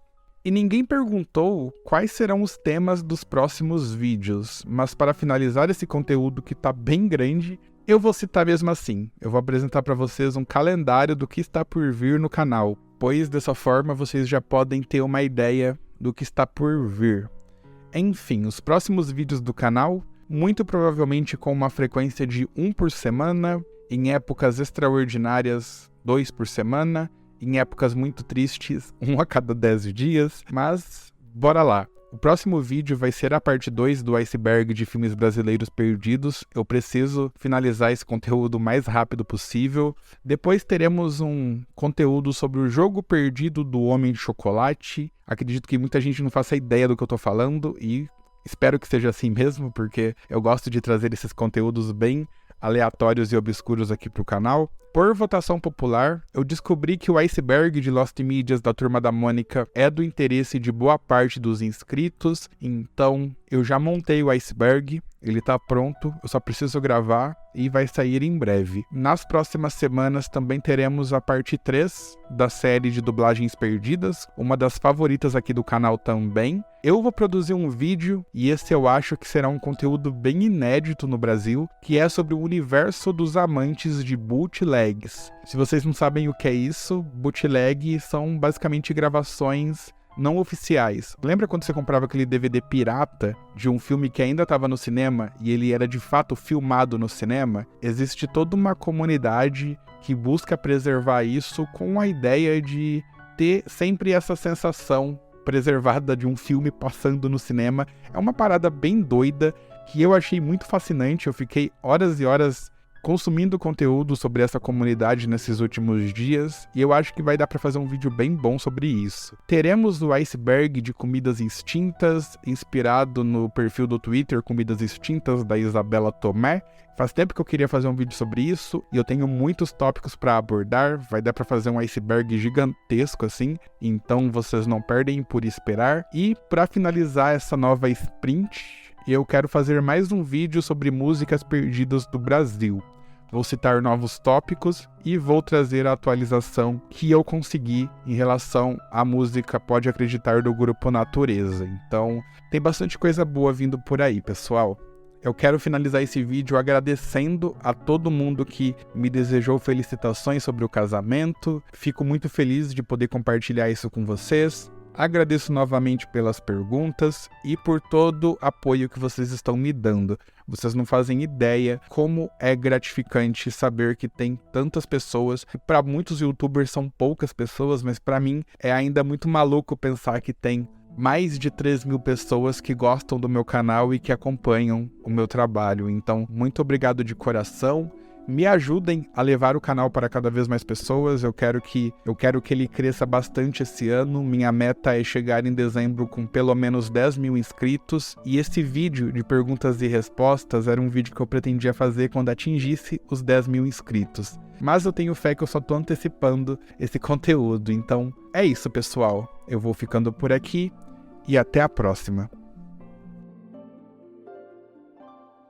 E ninguém perguntou quais serão os temas dos próximos vídeos, mas para finalizar esse conteúdo que tá bem grande, eu vou citar mesmo assim. Eu vou apresentar para vocês um calendário do que está por vir no canal, pois dessa forma vocês já podem ter uma ideia do que está por vir. Enfim, os próximos vídeos do canal, muito provavelmente com uma frequência de 1 por semana, em épocas extraordinárias 2 por semana, em épocas muito tristes, 1 a cada 10 dias, mas bora lá. O próximo vídeo vai ser a parte 2 do Iceberg de filmes brasileiros perdidos. Eu preciso finalizar esse conteúdo o mais rápido possível. Depois teremos um conteúdo sobre o jogo perdido do Homem de Chocolate. Acredito que muita gente não faça ideia do que eu tô falando e espero que seja assim mesmo, porque eu gosto de trazer esses conteúdos bem aleatórios e obscuros aqui pro canal. Por votação popular, eu descobri que o Iceberg de Lost Medias da Turma da Mônica é do interesse de boa parte dos inscritos, então eu já montei o Iceberg, ele tá pronto, eu só preciso gravar e vai sair em breve. Nas próximas semanas também teremos a parte 3 da série de dublagens perdidas, uma das favoritas aqui do canal também. Eu vou produzir um vídeo, e esse eu acho que será um conteúdo bem inédito no Brasil, que é sobre o universo dos amantes de bootlegs. Se vocês não sabem o que é isso, bootleg são basicamente gravações não oficiais. Lembra quando você comprava aquele DVD pirata de um filme que ainda estava no cinema e ele era de fato filmado no cinema? Existe toda uma comunidade que busca preservar isso com a ideia de ter sempre essa sensação preservada de um filme passando no cinema. É uma parada bem doida que eu achei muito fascinante. Eu fiquei horas e horas consumindo conteúdo sobre essa comunidade nesses últimos dias, e eu acho que vai dar para fazer um vídeo bem bom sobre isso. Teremos o Iceberg de comidas extintas, inspirado no perfil do Twitter Comidas Extintas, da Isabela Tomé. Faz tempo que eu queria fazer um vídeo sobre isso, e eu tenho muitos tópicos para abordar, vai dar para fazer um iceberg gigantesco assim, então vocês não perdem por esperar. E para finalizar essa nova sprint, eu quero fazer mais um vídeo sobre músicas perdidas do Brasil. Vou citar novos tópicos e vou trazer a atualização que eu consegui em relação à música Pode Acreditar do grupo Natureza. Então, tem bastante coisa boa vindo por aí, pessoal. Eu quero finalizar esse vídeo agradecendo a todo mundo que me desejou felicitações sobre o casamento. Fico muito feliz de poder compartilhar isso com vocês. Agradeço novamente pelas perguntas e por todo o apoio que vocês estão me dando. Vocês não fazem ideia como é gratificante saber que tem tantas pessoas. Para muitos youtubers são poucas pessoas, mas para mim é ainda muito maluco pensar que tem mais de 3.000 pessoas que gostam do meu canal e que acompanham o meu trabalho. Então, muito obrigado de coração. Me ajudem a levar o canal para cada vez mais pessoas. Eu quero que ele cresça bastante esse ano. Minha meta é chegar em dezembro com pelo menos 10.000 inscritos. E esse vídeo de perguntas e respostas era um vídeo que eu pretendia fazer quando atingisse os 10.000 inscritos. Mas eu tenho fé que eu só tô antecipando esse conteúdo. Então é isso, pessoal. Eu vou ficando por aqui e até a próxima.